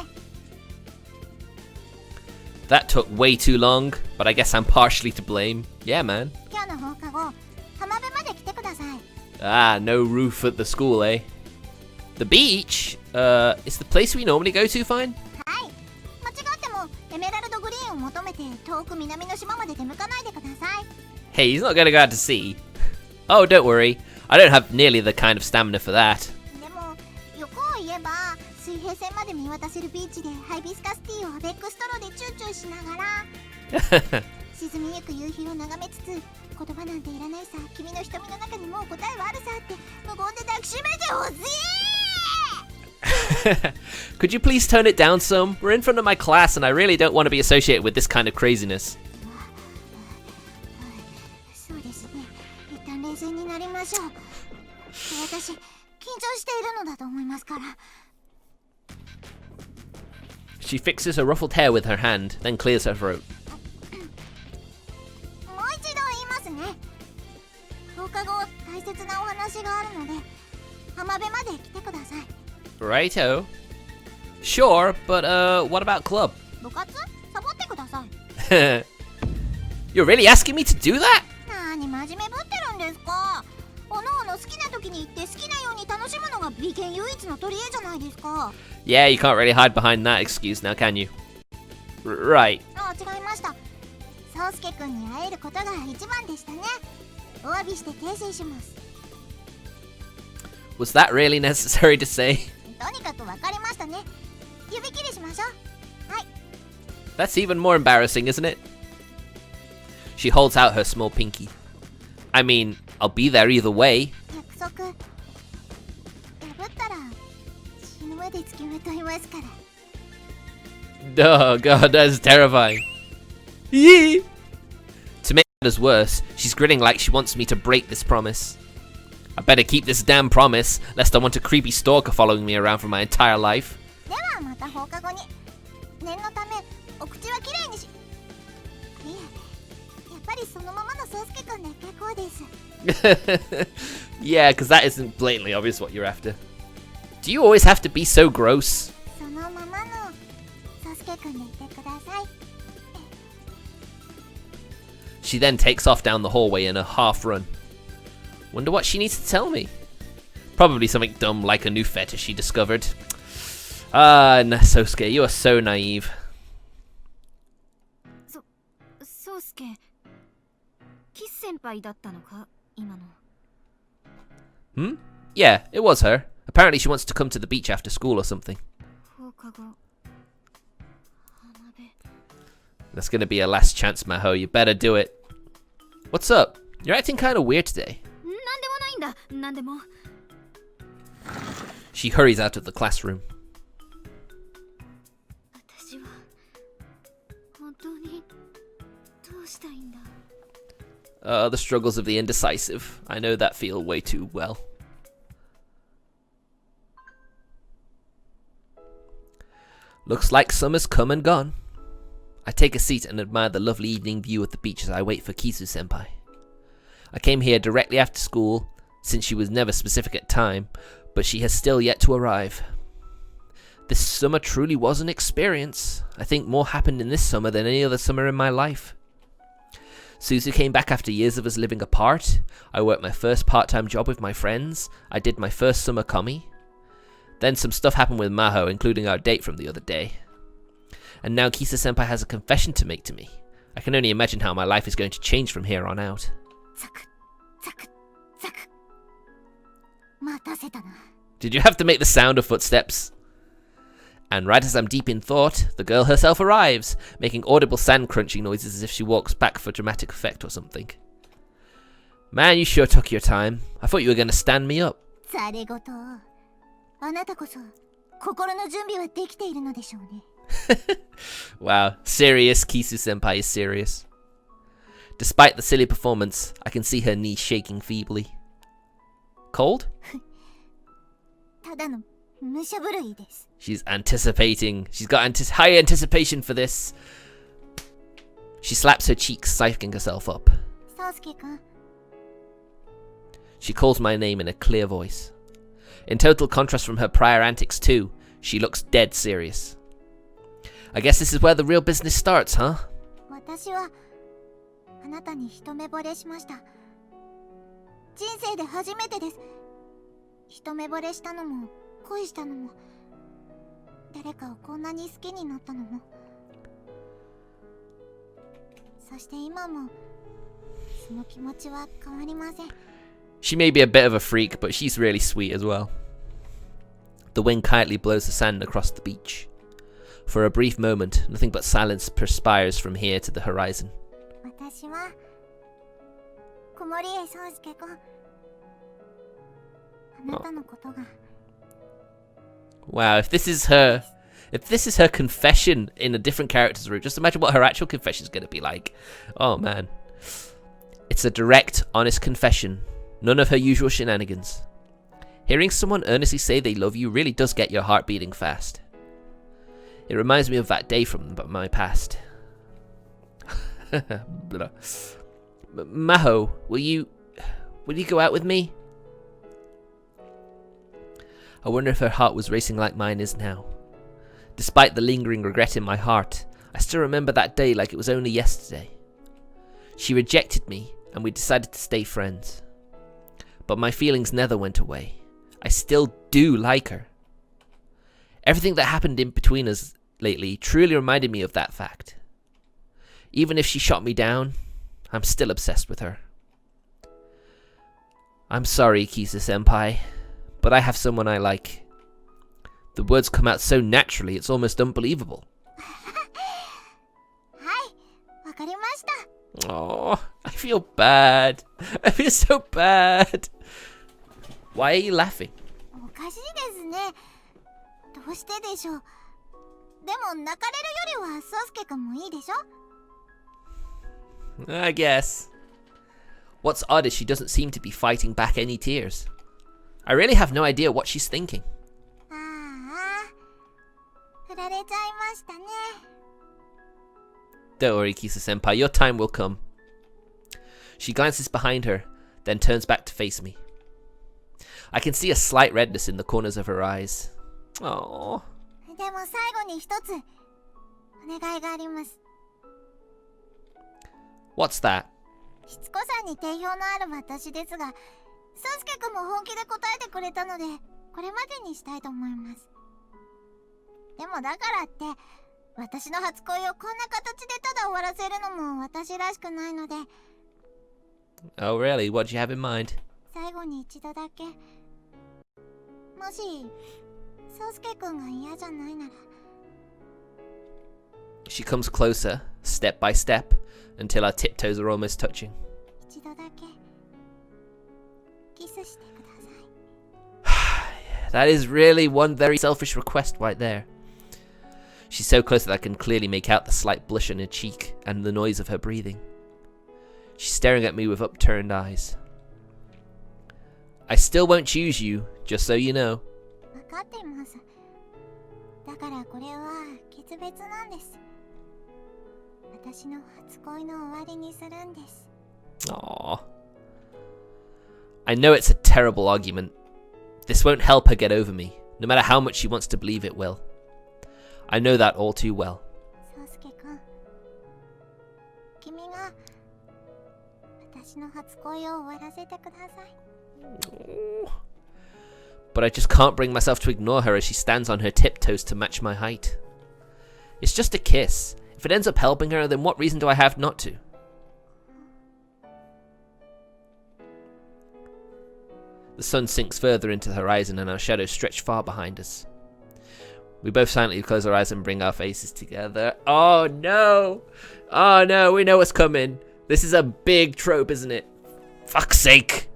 That took way too long, but I guess I'm partially to blame. Yeah, man. 今日の放課後、浜辺まで来てください。 Ah, no roof at the school, eh? The beach? Is the place we normally go to fine? はい。間違ってもエメラルドグリーンを求めて遠く南の島まで出向かないでください。 Hey, he's not gonna go out to sea. Oh, don't worry. I don't have nearly the kind of stamina for that. でも、欲を言えば、水平線まで見渡せるビーチでハイビスカスティーをアベックストローでチューチューしながら沈みゆく夕日を眺めつつ、言葉なんていらないさ、君の瞳の中にもう答えはあるさって無言で抱きしめてほしい。 Could you please tone it down some? We're in front of my class and I really don't want to be associated with this kind of craziness. そうですね。一旦冷静になりましょう。私、緊張しているのだと思いますから。 She fixes her ruffled hair with her hand, then clears her throat. もう一度言いますね。放課後、大切なお話があるので、浜辺まで来てください。 Righto. Sure, but what about club? 部活サボってください。 You're really asking me to do that? なに真面目ぶってるんですか。おのおの好きな時に行って好きなように楽しむのが美犬唯一の取り柄じゃないですか。 Yeah, you can't really hide behind that excuse now, can you? Right. あ、違いました。宗介くんに会えることが一番でしたね。お詫びして訂正します。 Was that really necessary to say? とにかく分かりましたね。指切りしましょう。はい。 That's even more embarrassing, isn't it? She holds out her small pinky. I mean, I'll be there either way. 約束。破ったら死ぬまで付きまといますから。 Oh god, that's terrifying. Yee! To make matters worse, she's grinning like she wants me to break this promise. I better keep this damn promise, lest I want a creepy stalker following me around for my entire life. ではまた放課後に。念のためお口はきれいにし。いえ、やっぱりそのままの宗介くんで結構です。 Yeah, because that isn't blatantly obvious what you're after. Do you always have to be so gross? そのままの宗介くんでいてください。 She then takes off down the hallway in a half run. Wonder what she needs to tell me. Probably something dumb like a new fetish she discovered. Ah, Sousuke, you are so naive. 宗介、キス先輩だったのか、今の。 Hmm? Yeah, it was her. Apparently she wants to come to the beach after school or something. 放 That's gonna be a last chance, Maho. You better do it. What's up? You're acting kind of weird today. She hurries out of the classroom. The struggles of the indecisive. I know that feel way too well. Looks like summer's come and gone. I take a seat and admire the lovely evening view of the beach as I wait for Kisu Senpai. I came here directly after school, since she was never specific at time, but she has still yet to arrive. This summer truly was an experience. I think more happened in this summer than any other summer in my life. Suzu came back after years of us living apart. I worked my first part-time job with my friends. I did my first summer commie. Then some stuff happened with Maho, including our date from the other day. And now Kisu Senpai has a confession to make to me. I can only imagine how my life is going to change from here on out. Did you have to make the sound of footsteps? And right as I'm deep in thought, the girl herself arrives, making audible sand crunching noises as if she walks back for dramatic effect or something. Man, you sure took your time. I thought you were going to stand me up. Wow, serious. Kisu Senpai is serious. Despite the silly performance, I can see her knees shaking feebly. Cold? She's anticipating. She's got high anticipation for this. She slaps her cheeks, psyching herself up. She calls my name in a clear voice. In total contrast from her prior antics too, she looks dead serious. I guess this is where the real business starts, huh? She may be a bit of a freak, but she's really sweet as well. The wind quietly blows the sand across the beach. For a brief moment, nothing but silence perspires from here to the horizon. Wow, if this is her confession in a different character's route, just imagine what her actual confession is going to be like. Oh man. It's a direct, honest confession. None of her usual shenanigans. Hearing someone earnestly say they love you really does get your heart beating fast. It reminds me of that day from my past. Maho, will you go out with me? I wonder if her heart was racing like mine is now. Despite the lingering regret in my heart, I still remember that day like it was only yesterday. She rejected me, and we decided to stay friends. But my feelings never went away. I still do like her. Everything that happened in between us lately truly reminded me of that fact. Even if she shot me down, I'm still obsessed with her. I'm sorry, Kisu Senpai, but I have someone I like. The words come out so naturally, it's almost unbelievable. Oh, I feel bad. I feel so bad. Why are you laughing? I guess. What's odd is she doesn't seem to be fighting back any tears. I really have no idea what she's thinking. Don't worry, Kisu Senpai, your time will come. She glances behind her, then turns back to face me. I can see a slight redness in the corners of her eyes. Aww. What's that? Oh really? What do you have in mind? She comes closer, step by step, until our tiptoes are almost touching. 一度だけキスしてください。 That is really one very selfish request right there. She's so close that I can clearly make out the slight blush on her cheek and the noise of her breathing. She's staring at me with upturned eyes. I still won't choose you, just so you know. 分かっています。だからこれは決別なんです。私の初恋の終わりにするんです。 Aww. I know it's a terrible argument. This won't help her get over me, no matter how much she wants to believe it will. I know that all too well. 宗介くん、君が私の初恋を終わらせてください。 But I just can't bring myself to ignore her as she stands on her tiptoes to match my height. It's just a kiss. If it ends up helping her, then what reason do I have not to? The sun sinks further into the horizon and our shadows stretch far behind us. We both silently close our eyes and bring our faces together. Oh no! Oh no, we know what's coming. This is a big trope, isn't it? Fuck's sake!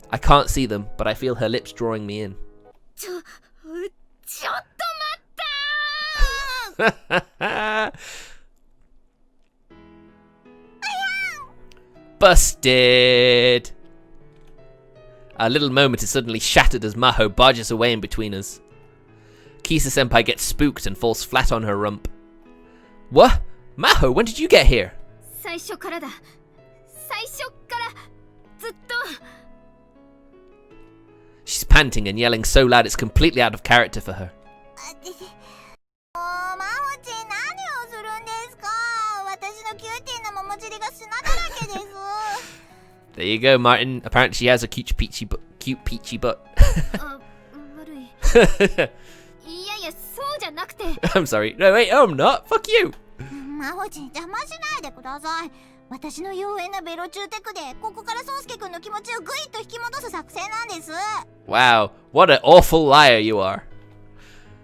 I can't see them, but I feel her lips drawing me in. ちょっと待ったー Busted! Our little moment is suddenly shattered as Maho barges away in between us. Kisu Senpai gets spooked and falls flat on her rump. What? Maho, when did you get here? 最初からだ。最初からずっと。 She's panting and yelling so loud it's completely out of character for her. マホチ何をするんですか。私のキューティーな桃尻が砂だらけです。 There you go, Martin. Apparently she has a cute peachy butt. あ、悪い。いやいや、そうじゃなくて。I'm sorry. No, wait, I'm not. Fuck you. マホチ邪魔しないでください。私の妖艶なベロチューテクでここから宗介くんの気持ちをグイッと引き戻す作戦なんです。 Wow, what an awful liar you are.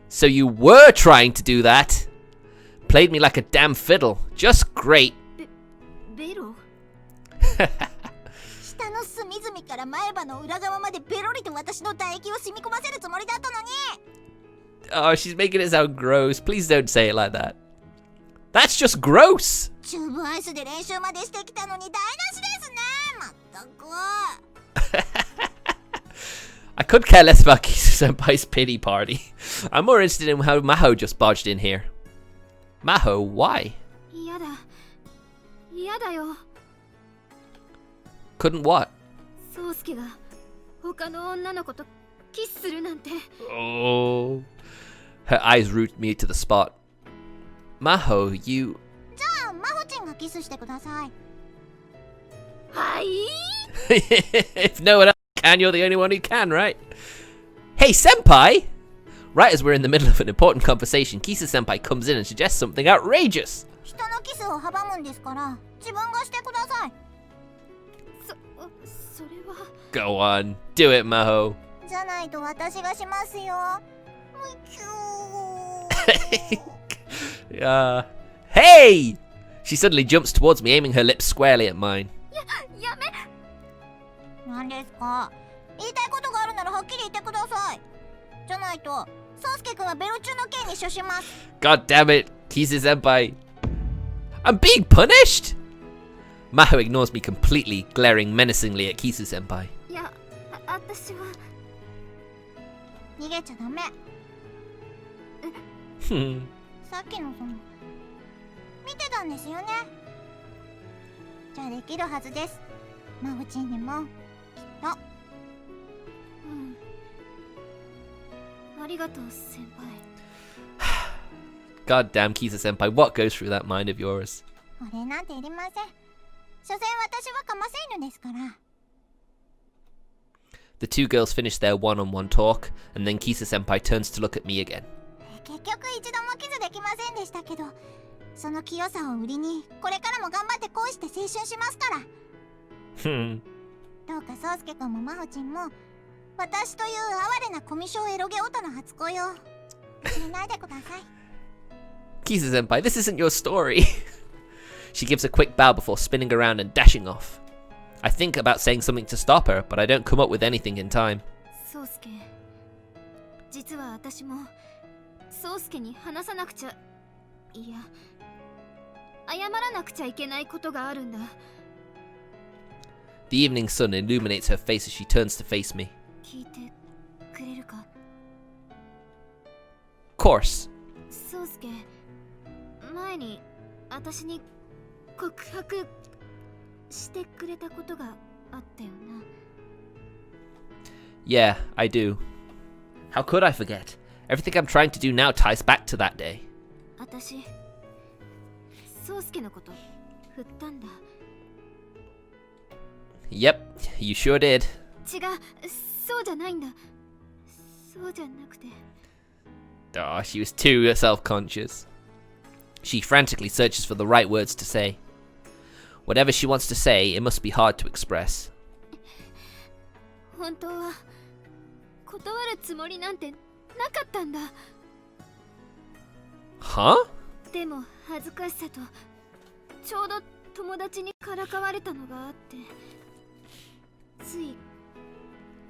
So you were trying to do that? Played me like a damn fiddle. Just great. ベロ下の隅々から前歯の裏側までベロリと私の唾液を染み込ませるつもりだったのに。 Oh, she's making it sound gross. Please don't say it like that. That's just gross. チューブアイスで練習までしてきたのに台無しですね。まったく。I could care less about Kisu Senpai's pity party. I'm more interested in how Maho just barged in here. Maho, why? 嫌だ。嫌だよ。 Couldn't what? 宗介が他の女の子とキスするなんて。 Oh. Her eyes root me to the spot. Maho, you... じゃあマホチンがキスしてください。はい。 If no one else can, you're the only one who can, right? Hey, Senpai! Right as we're in the middle of an important conversation, Kisu Senpai comes in and suggests something outrageous. 人のキスを阻むんですから自分がしてください。それは。 Go on, do it, Maho. じゃないと私がしますよ。Hey! She suddenly jumps towards me, aiming her lips squarely at mine. やめ。何ですか。言いたいことがあるならはっきり言ってください。じゃないと宗介くんはベロチューの件に処します。 God damn it, Kisu Senpai. I'm being punished? Maho ignores me completely, glaring menacingly at Kisu Senpai. いや、私は。逃げちゃダメ。さっきのその見てたんですよね。じゃあできるはずです。マホチンにもきっと。ありがとう先輩。 God damn, Kisu Senpai, what goes through that mind of yours? お礼なんていりません。所詮私はかませ犬ですから。 The two girls finish their one-on-one talk, and then Kisu Senpai turns to look at me again. 結局一度もキスできませんでしたけど、その清さを売りにこれからも頑張って恋して青春しますから。どうか宗介くんもマホチンも私という哀れなコミュ障エロゲオタの初恋を忘れないでください。Kisu Senpai, this isn't your story. She gives a quick bow before spinning around and dashing off. I think about saying something to stop her, but I don't come up with anything in time. Sousuke, 実は私もSousukeに話さなくちゃ、いや、謝らなくちゃいけないことがあるんだ。The evening sun illuminates her face as she turns to face me. 聞いてくれるか? Of course. Sousuke, 前に私に告白してくれたことがあったよな。Yeah, I do. How could I forget? Everything I'm trying to do now ties back to that day. 私、Sousukeのこと振ったんだ。Yep, you sure did. 違う、そうじゃないんだ。そうじゃなくて。Oh, she was too self-conscious. She frantically searches for the right words to say. Whatever she wants to say, it must be hard to express. 本当は断るつもりなんてなかったんだ。Huh? でも恥ずかしさとちょうど友達にからかわれたのがあって、つい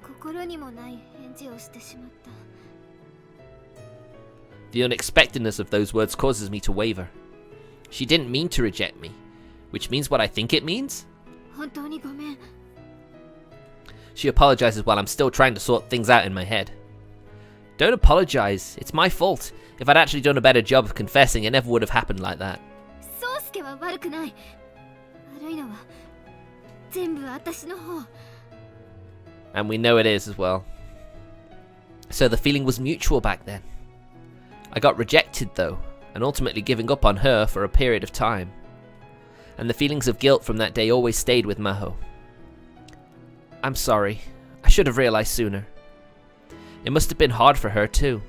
心にもない返事をしてしまった。The unexpectedness of those words causes me to waver. She didn't mean to reject me, which means what I think it means? 本当にごめん。She apologizes while I'm still trying to sort things out in my head. Don't apologize, it's my fault. If I'd actually done a better job of confessing, it never would have happened like that. Sousuke は悪くない。悪いのは全部私の方。And we know it is as well. So the feeling was mutual back then. I got rejected though, and ultimately giving up on her for a period of time. And the feelings of guilt from that day always stayed with Maho. I'm sorry. I should have realized sooner. It must have been hard for her too.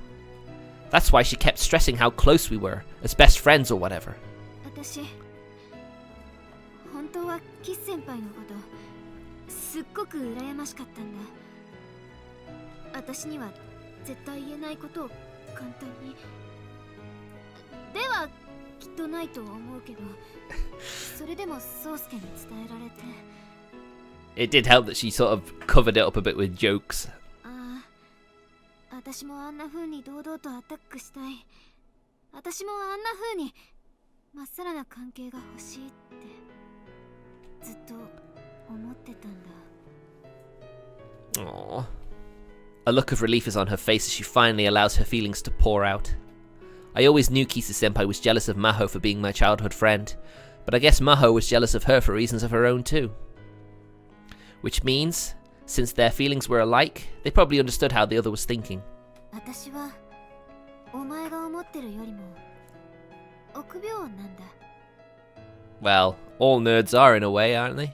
That's why she kept stressing how close we were, as best friends or whatever. 私、本当はキス先輩のことすっごく羨ましかったんだ。私には絶対言えないことを簡単に。ではきっとないと思うけど、それでもSousukeに伝えられて。It did help that she sort of covered it up a bit with jokes. ああ、私もあんな風に堂々とアタックしたい。私もあんな風にまっさらな関係が欲しいってずっと思ってたんだ。Aww. A look of relief is on her face as she finally allows her feelings to pour out. I always knew Kisu Senpai was jealous of Maho for being my childhood friend, but I guess Maho was jealous of her for reasons of her own too. Which means, since their feelings were alike, they probably understood how the other was thinking. 私はお前が思ってるよりも臆病なんだ。Well, all nerds are in a way, aren't they?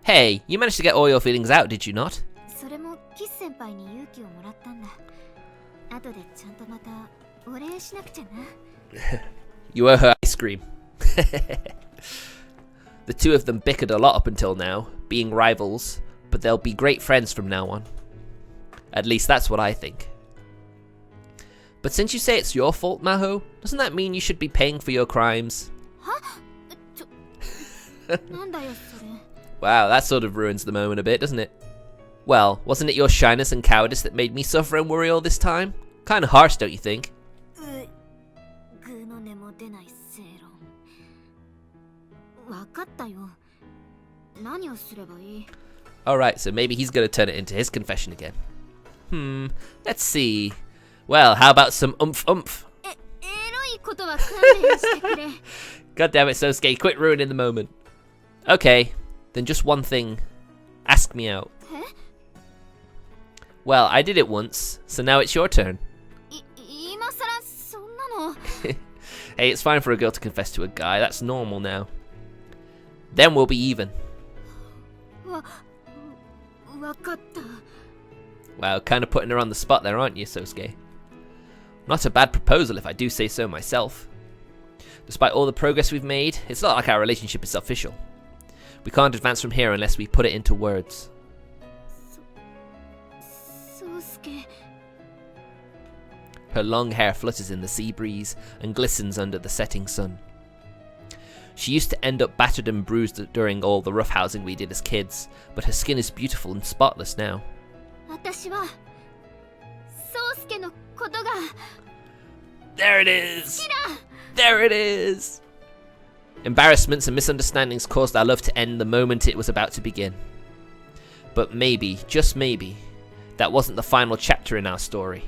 Hey, you managed to get all your feelings out, did you not? それもキス先輩に勇気をもらったんだ。後でちゃんとまたお礼しなくちゃな。You owe her ice cream. The two of them bickered a lot up until now, being rivals, but they'll be great friends from now on. At least that's what I think. But since you say it's your fault, Maho, doesn't that mean you should be paying for your crimes? は？なんだよそれ。Wow, that sort of ruins the moment a bit, doesn't it? Well, wasn't it your shyness and cowardice that made me suffer and worry all this time? Kinda harsh, don't you think? グの根も出ない正論。わかったよ。何をすればいい? Alright, so maybe he's gonna turn it into his confession again. Let's see. Well, how about some oomph oomph? エロいことは勘弁してくれ。God damn it, Sousuke, quit ruining the moment. Okay, then just one thing. Ask me out. え? Well, I did it once, so now it's your turn. 今さらそんなの。Hey, it's fine for a girl to confess to a guy, that's normal now. Then we'll be even. わかった。 Wow, kind of putting her on the spot there, aren't you, Sousuke? Not a bad proposal if I do say so myself. Despite all the progress we've made, it's not like our relationship is official. We can't advance from here unless we put it into words. Sousuke. Her long hair flutters in the sea breeze and glistens under the setting sun. She used to end up battered and bruised during all the roughhousing we did as kids, but her skin is beautiful and spotless now. 私は宗介のことが There it is! There it is! Embarrassments and misunderstandings caused our love to end the moment it was about to begin. But maybe, just maybe, that wasn't the final chapter in our story.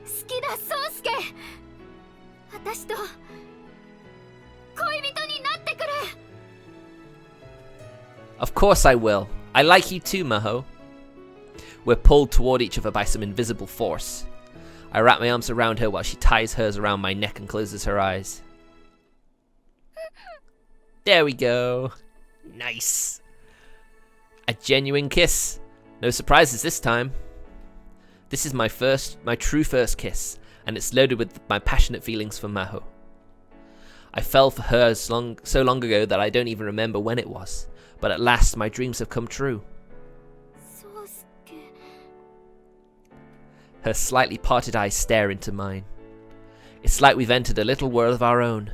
好きだ宗介私と恋人になってくれ Of course I will. I like you too, Maho. We're pulled toward each other by some invisible force. I wrap my arms around her while she ties hers around my neck and closes her eyes. There we go. Nice. A genuine kiss. No surprises this time. This is my true first kiss, and it's loaded with my passionate feelings for Maho. I fell for her so long ago that I don't even remember when it was, but at last my dreams have come true. 宗介 Her slightly parted eyes stare into mine. It's like we've entered a little world of our own.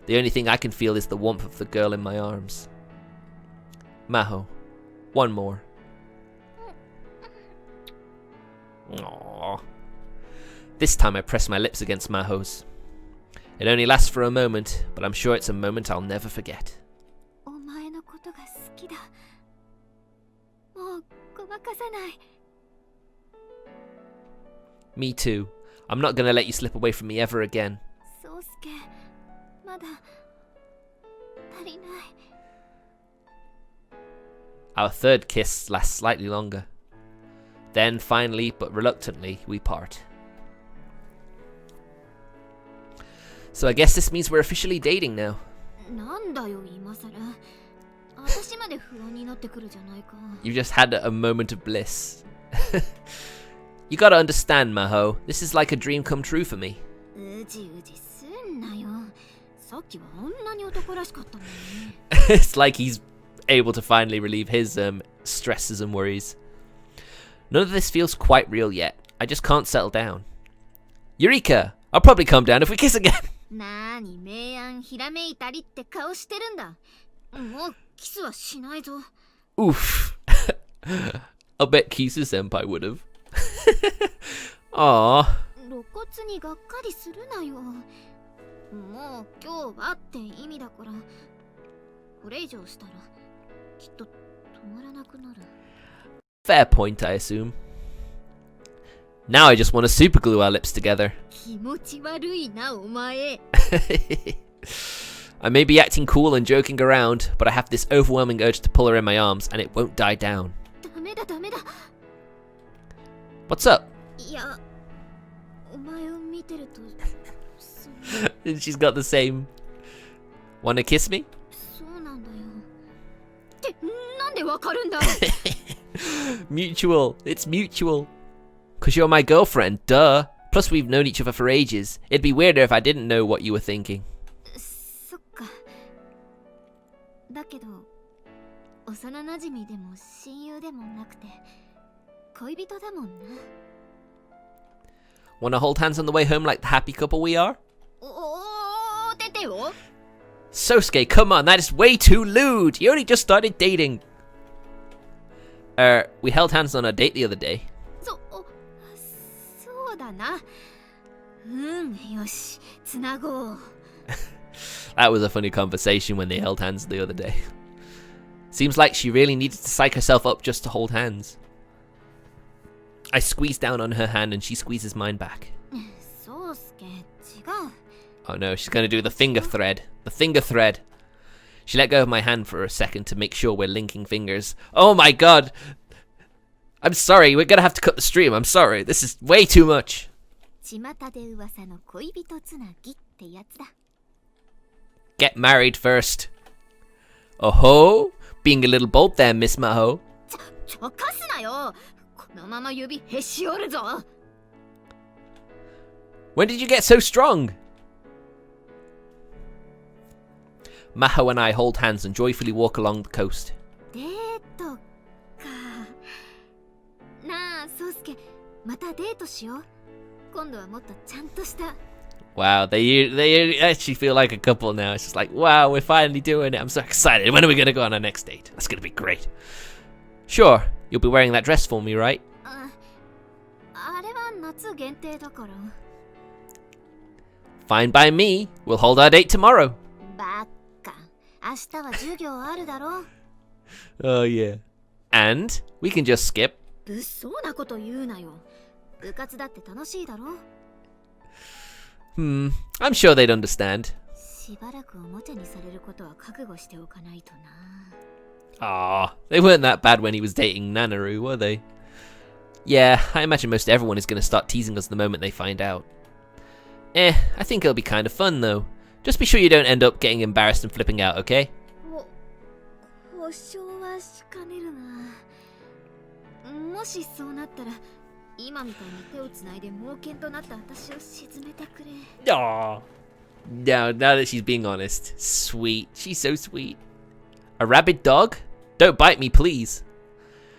The only thing I can feel is the warmth of the girl in my arms. Maho, one more. Aww. This time I press my lips against Maho's. It only lasts for a moment, but I'm sure it's a moment I'll never forget. お前のことが好きだもうごまかさない Me too. I'm not gonna let you slip away from me ever again. 宗介まだ足りない Our third kiss lasts slightly longer. Then, finally, but reluctantly, we part. So I guess this means we're officially dating now. なんだよ今さら私まで不安になってくるじゃないか You just had a moment of bliss. You gotta understand, Maho. This is like a dream come true for me. うじうじすんなよさっきはあんなに男らしかったのに It's like he's able to finally relieve his stresses and worries. None of this feels quite real yet. I just can't settle down. Eureka! I'll probably calm down if we kiss again. なーに明暗ひらめいたりって顔してるんだもうキスはしないぞ Oof. I'll bet Kisu Senpai would have. Aww. 露骨にがっかりするなよもう今日はって意味だからこれ以上したらきっと止まらなくなる Fair point, I assume. Now I just want to superglue our lips together. 気持ち悪いなお前 I may be acting cool and joking around, but I have this overwhelming urge to pull her in my arms, and it won't die down. ダメだダメだ What's up? いやお前を見てると She's got the same. Wanna kiss me? そうなんだよってなんでわかるんだ Mutual. It's mutual. 'Cause you're my girlfriend, duh. Plus we've known each other for ages. It'd be weirder if I didn't know what you were thinking. そっかだけど幼なじみでも親友でもなくて恋人だもんな Wanna hold hands on the way home like the happy couple we are? おーててよ Sousuke, come on, that is way too lewd. You only just started dating. We held hands on a date the other day. そうだなよしつなごう That was a funny conversation when they held hands the other day. Seems like she really needed to psych herself up just to hold hands. I squeeze down on her hand and she squeezes mine back. 宗介違う Oh no, she's gonna do the finger thread. The finger thread. She let go of my hand for a second to make sure we're linking fingers. Oh my god! I'm sorry, we're gonna have to cut the stream. I'm sorry, this is way too much. 巷で噂の恋人つなぎってやつだ Get married first. Oh ho! Being a little bold there, Miss Maho. ちょかすなよこのまま指へし折るぞ When did you get so strong? Maho and I hold hands and joyfully walk along the coast. デートかなあ宗介またデートしよう今度はもっとちゃんとした。 Wow, they actually feel like a couple now. It's just like, wow, we're finally doing it. I'm so excited. When are we going to go on our next date? That's going to be great. Sure, you'll be wearing that dress for me, right? あれは夏限定だから。 Fine by me. We'll hold our date tomorrow. バッカ、明日は授業あるだろ。 Oh, yeah. And we can just skip. 物騒なこと言うなよ。部活だって楽しいだろ。 I'm sure they'd understand. しばらくおもちゃにされることは覚悟しておかないとな。 Aw, they weren't that bad when he was dating Nanaru, were they? Yeah, I imagine most everyone is going to start teasing us the moment they find out. I think it'll be kind of fun though. Just be sure you don't end up getting embarrassed and flipping out, okay? 保証はしかねるな。もしそうなったら、今みたいに手をつないで猛犬となった私を沈めてくれ。 Aww. Now that she's being honest. Sweet. She's so sweet. A rabid dog? Don't bite me, please.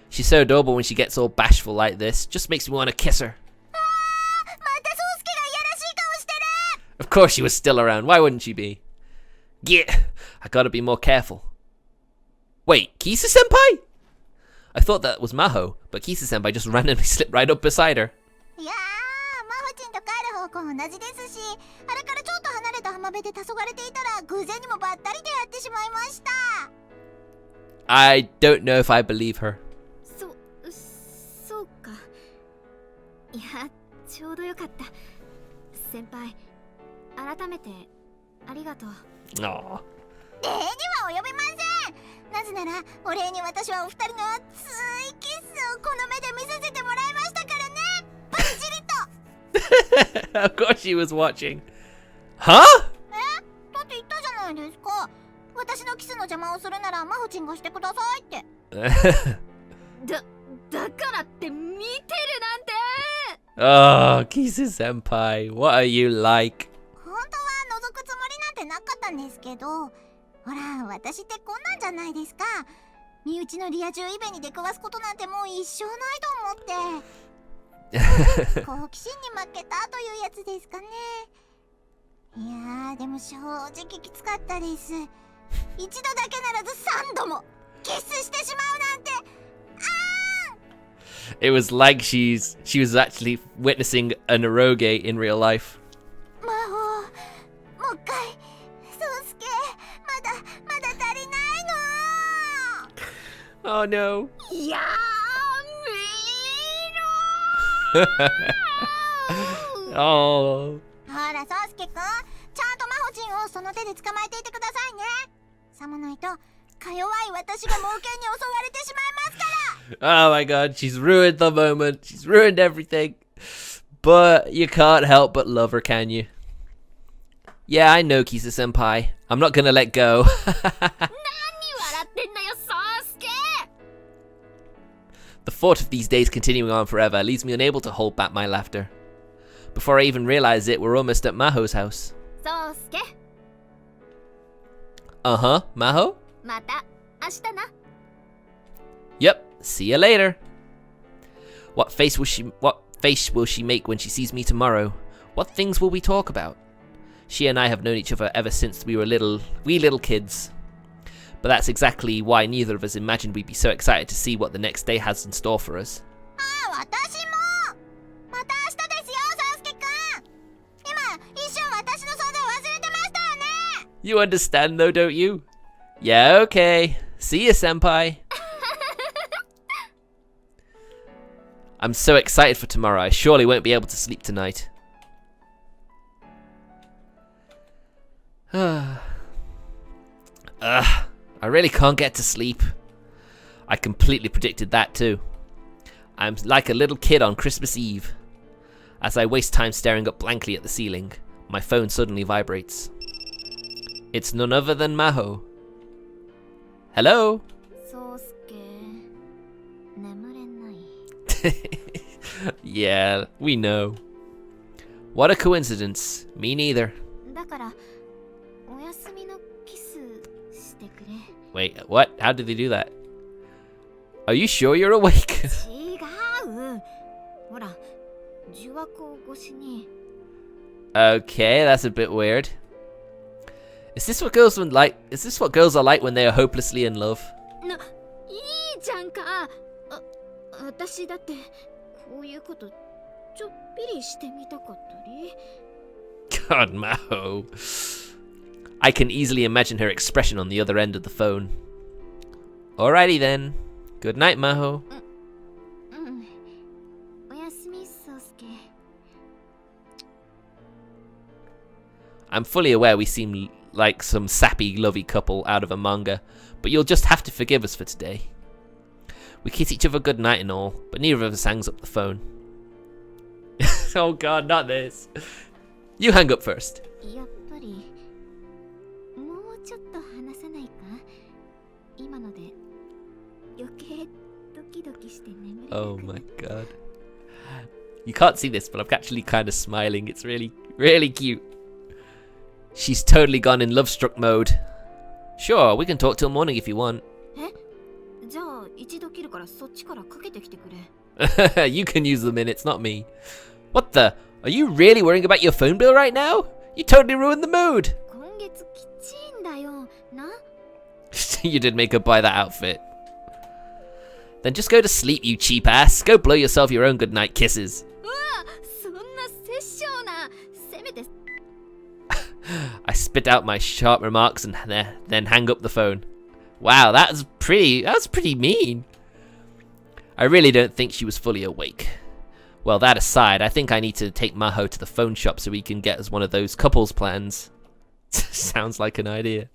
She's so adorable when she gets all bashful like this. Just makes me want to kiss her. Of course she was still around. Why wouldn't she be? Yeah, I gotta be more careful. Wait, Kisu Senpai? I thought that was Maho, but Kisu Senpai just randomly slipped right up beside her. いやー、マホちんと帰る方向同じですし、あれからちょっと離れた浜辺で黄昏れていたら偶然にもばったり出会ってしまいました。 I don't know if I believe her. そうか。いや、ちょうどよかった。先輩、改めてありがとう。 Aww. 礼には及びません。なぜならお礼に私はお二人の熱いキスをこの目で見させてもらいましたからね。バッチリと。 Of course she was watching. Huh? だって言ったじゃないですか。私のキスの邪魔をするならマホチンがしてくださいって。だからって見てるなんて。 Oh, Kisu Senpai, what are you like? 本当は覗くつもりなんてなかったんですけど、ほら私ってこんなんじゃないですか。身内のリア充イベに出くわすことなんてもう一生ないと思って。好奇心に負けたというやつですかね。いやーでも正直きつかったです。一度だけならず3度もキスしてしまうなんて。It was like she was actually witnessing an eroge in real life. 魔法、もう一回。そうすけ、まだ足りないの。 Oh no. やめろ。 Oh. ほら、そうすけくん、ちゃんとマホチンをその手で捕まえていてくださいね。さもないと、か弱い私が猛犬に襲われてしまいますから。 Oh my god, she's ruined the moment. She's ruined everything. But you can't help but love her, can you? Yeah, I know, Kisu Senpai. I'm not gonna let go. 何笑ってんだよ、そうすけ。 The thought of these days continuing on forever leaves me unable to hold back my laughter. Before I even realize it, we're almost at Maho's house. そうすけ。 Uh-huh, Maho? また明日な。 Yep, see you later. What face will she make when she sees me tomorrow? What things will we talk about? She and I have known each other ever since we were wee little kids. But that's exactly why neither of us imagined we'd be so excited to see what the next day has in store for us. 私も。また明日ですよ、そうすけくん。今一瞬私の存在忘れてましたよね。 You understand though, don't you? Yeah, okay. See you, Senpai. I'm so excited for tomorrow. I surely won't be able to sleep tonight. I really can't get to sleep. I completely predicted that too. I'm like a little kid on Christmas Eve. As I waste time staring up blankly at the ceiling, my phone suddenly vibrates. It's none other than Maho. Hello? そうすけ、眠れない。 Yeah, we know. What a coincidence. Me neither. だからお休みのキスしてくれ。 Wait, what? How did they do that? Are you sure you're awake? 違う。ほら、受話口越しに Okay, that's a bit weird. Is this what girls are like when they are hopelessly in love? いいじゃんか。私だってこういうことちょっぴりしてみたかったり。God, Maho. I can easily imagine her expression on the other end of the phone. Alrighty then. Good night, Maho. おやすみ、宗介。I'm fully aware we seem like some sappy, lovey couple out of a manga, but you'll just have to forgive us for today. We kiss each other good night and all, but neither of us hangs up the phone. Oh god, not this. You hang up first. やっぱりもうちょっと話さないか。今ので余計ドキドキして眠れなくなった。 Oh my god. You can't see this, but I'm actually kind of smiling. It's really, really cute. She's totally gone in love-struck mode. Sure, we can talk till morning if you want. じゃあ一度切るからそっちからかけてきてくれ。You can use the minutes, not me. What the? Are you really worrying about your phone bill right now? You totally ruined the mood. 今月きちいんだよな。You did make her buy that outfit. Then just go to sleep, you cheap ass. Go blow yourself your own goodnight kisses. うわ、そんな殺生な。せめて I spit out my sharp remarks and then hang up the phone. Wow, that's pretty mean. I really don't think she was fully awake. Well, that aside, I think I need to take Maho to the phone shop so we can get us one of those couples plans. Sounds like an idea.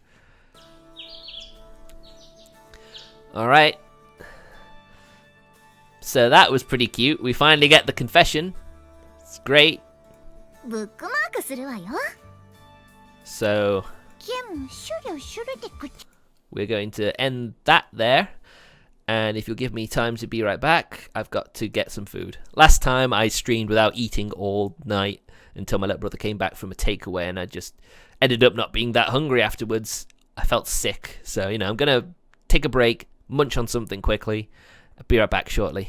Alright. So that was pretty cute. We finally get the confession. It's great. ブックマークするわよ。 So ゲームシュルシュルでくっ we're going to end that there. And if you'll give me time to be right back, I've got to get some food. Last time I streamed without eating all night until my little brother came back from a takeaway, and I just ended up not being that hungry afterwards. I felt sick. So, I'm going to take a break, munch on something quickly. I'll be right back shortly.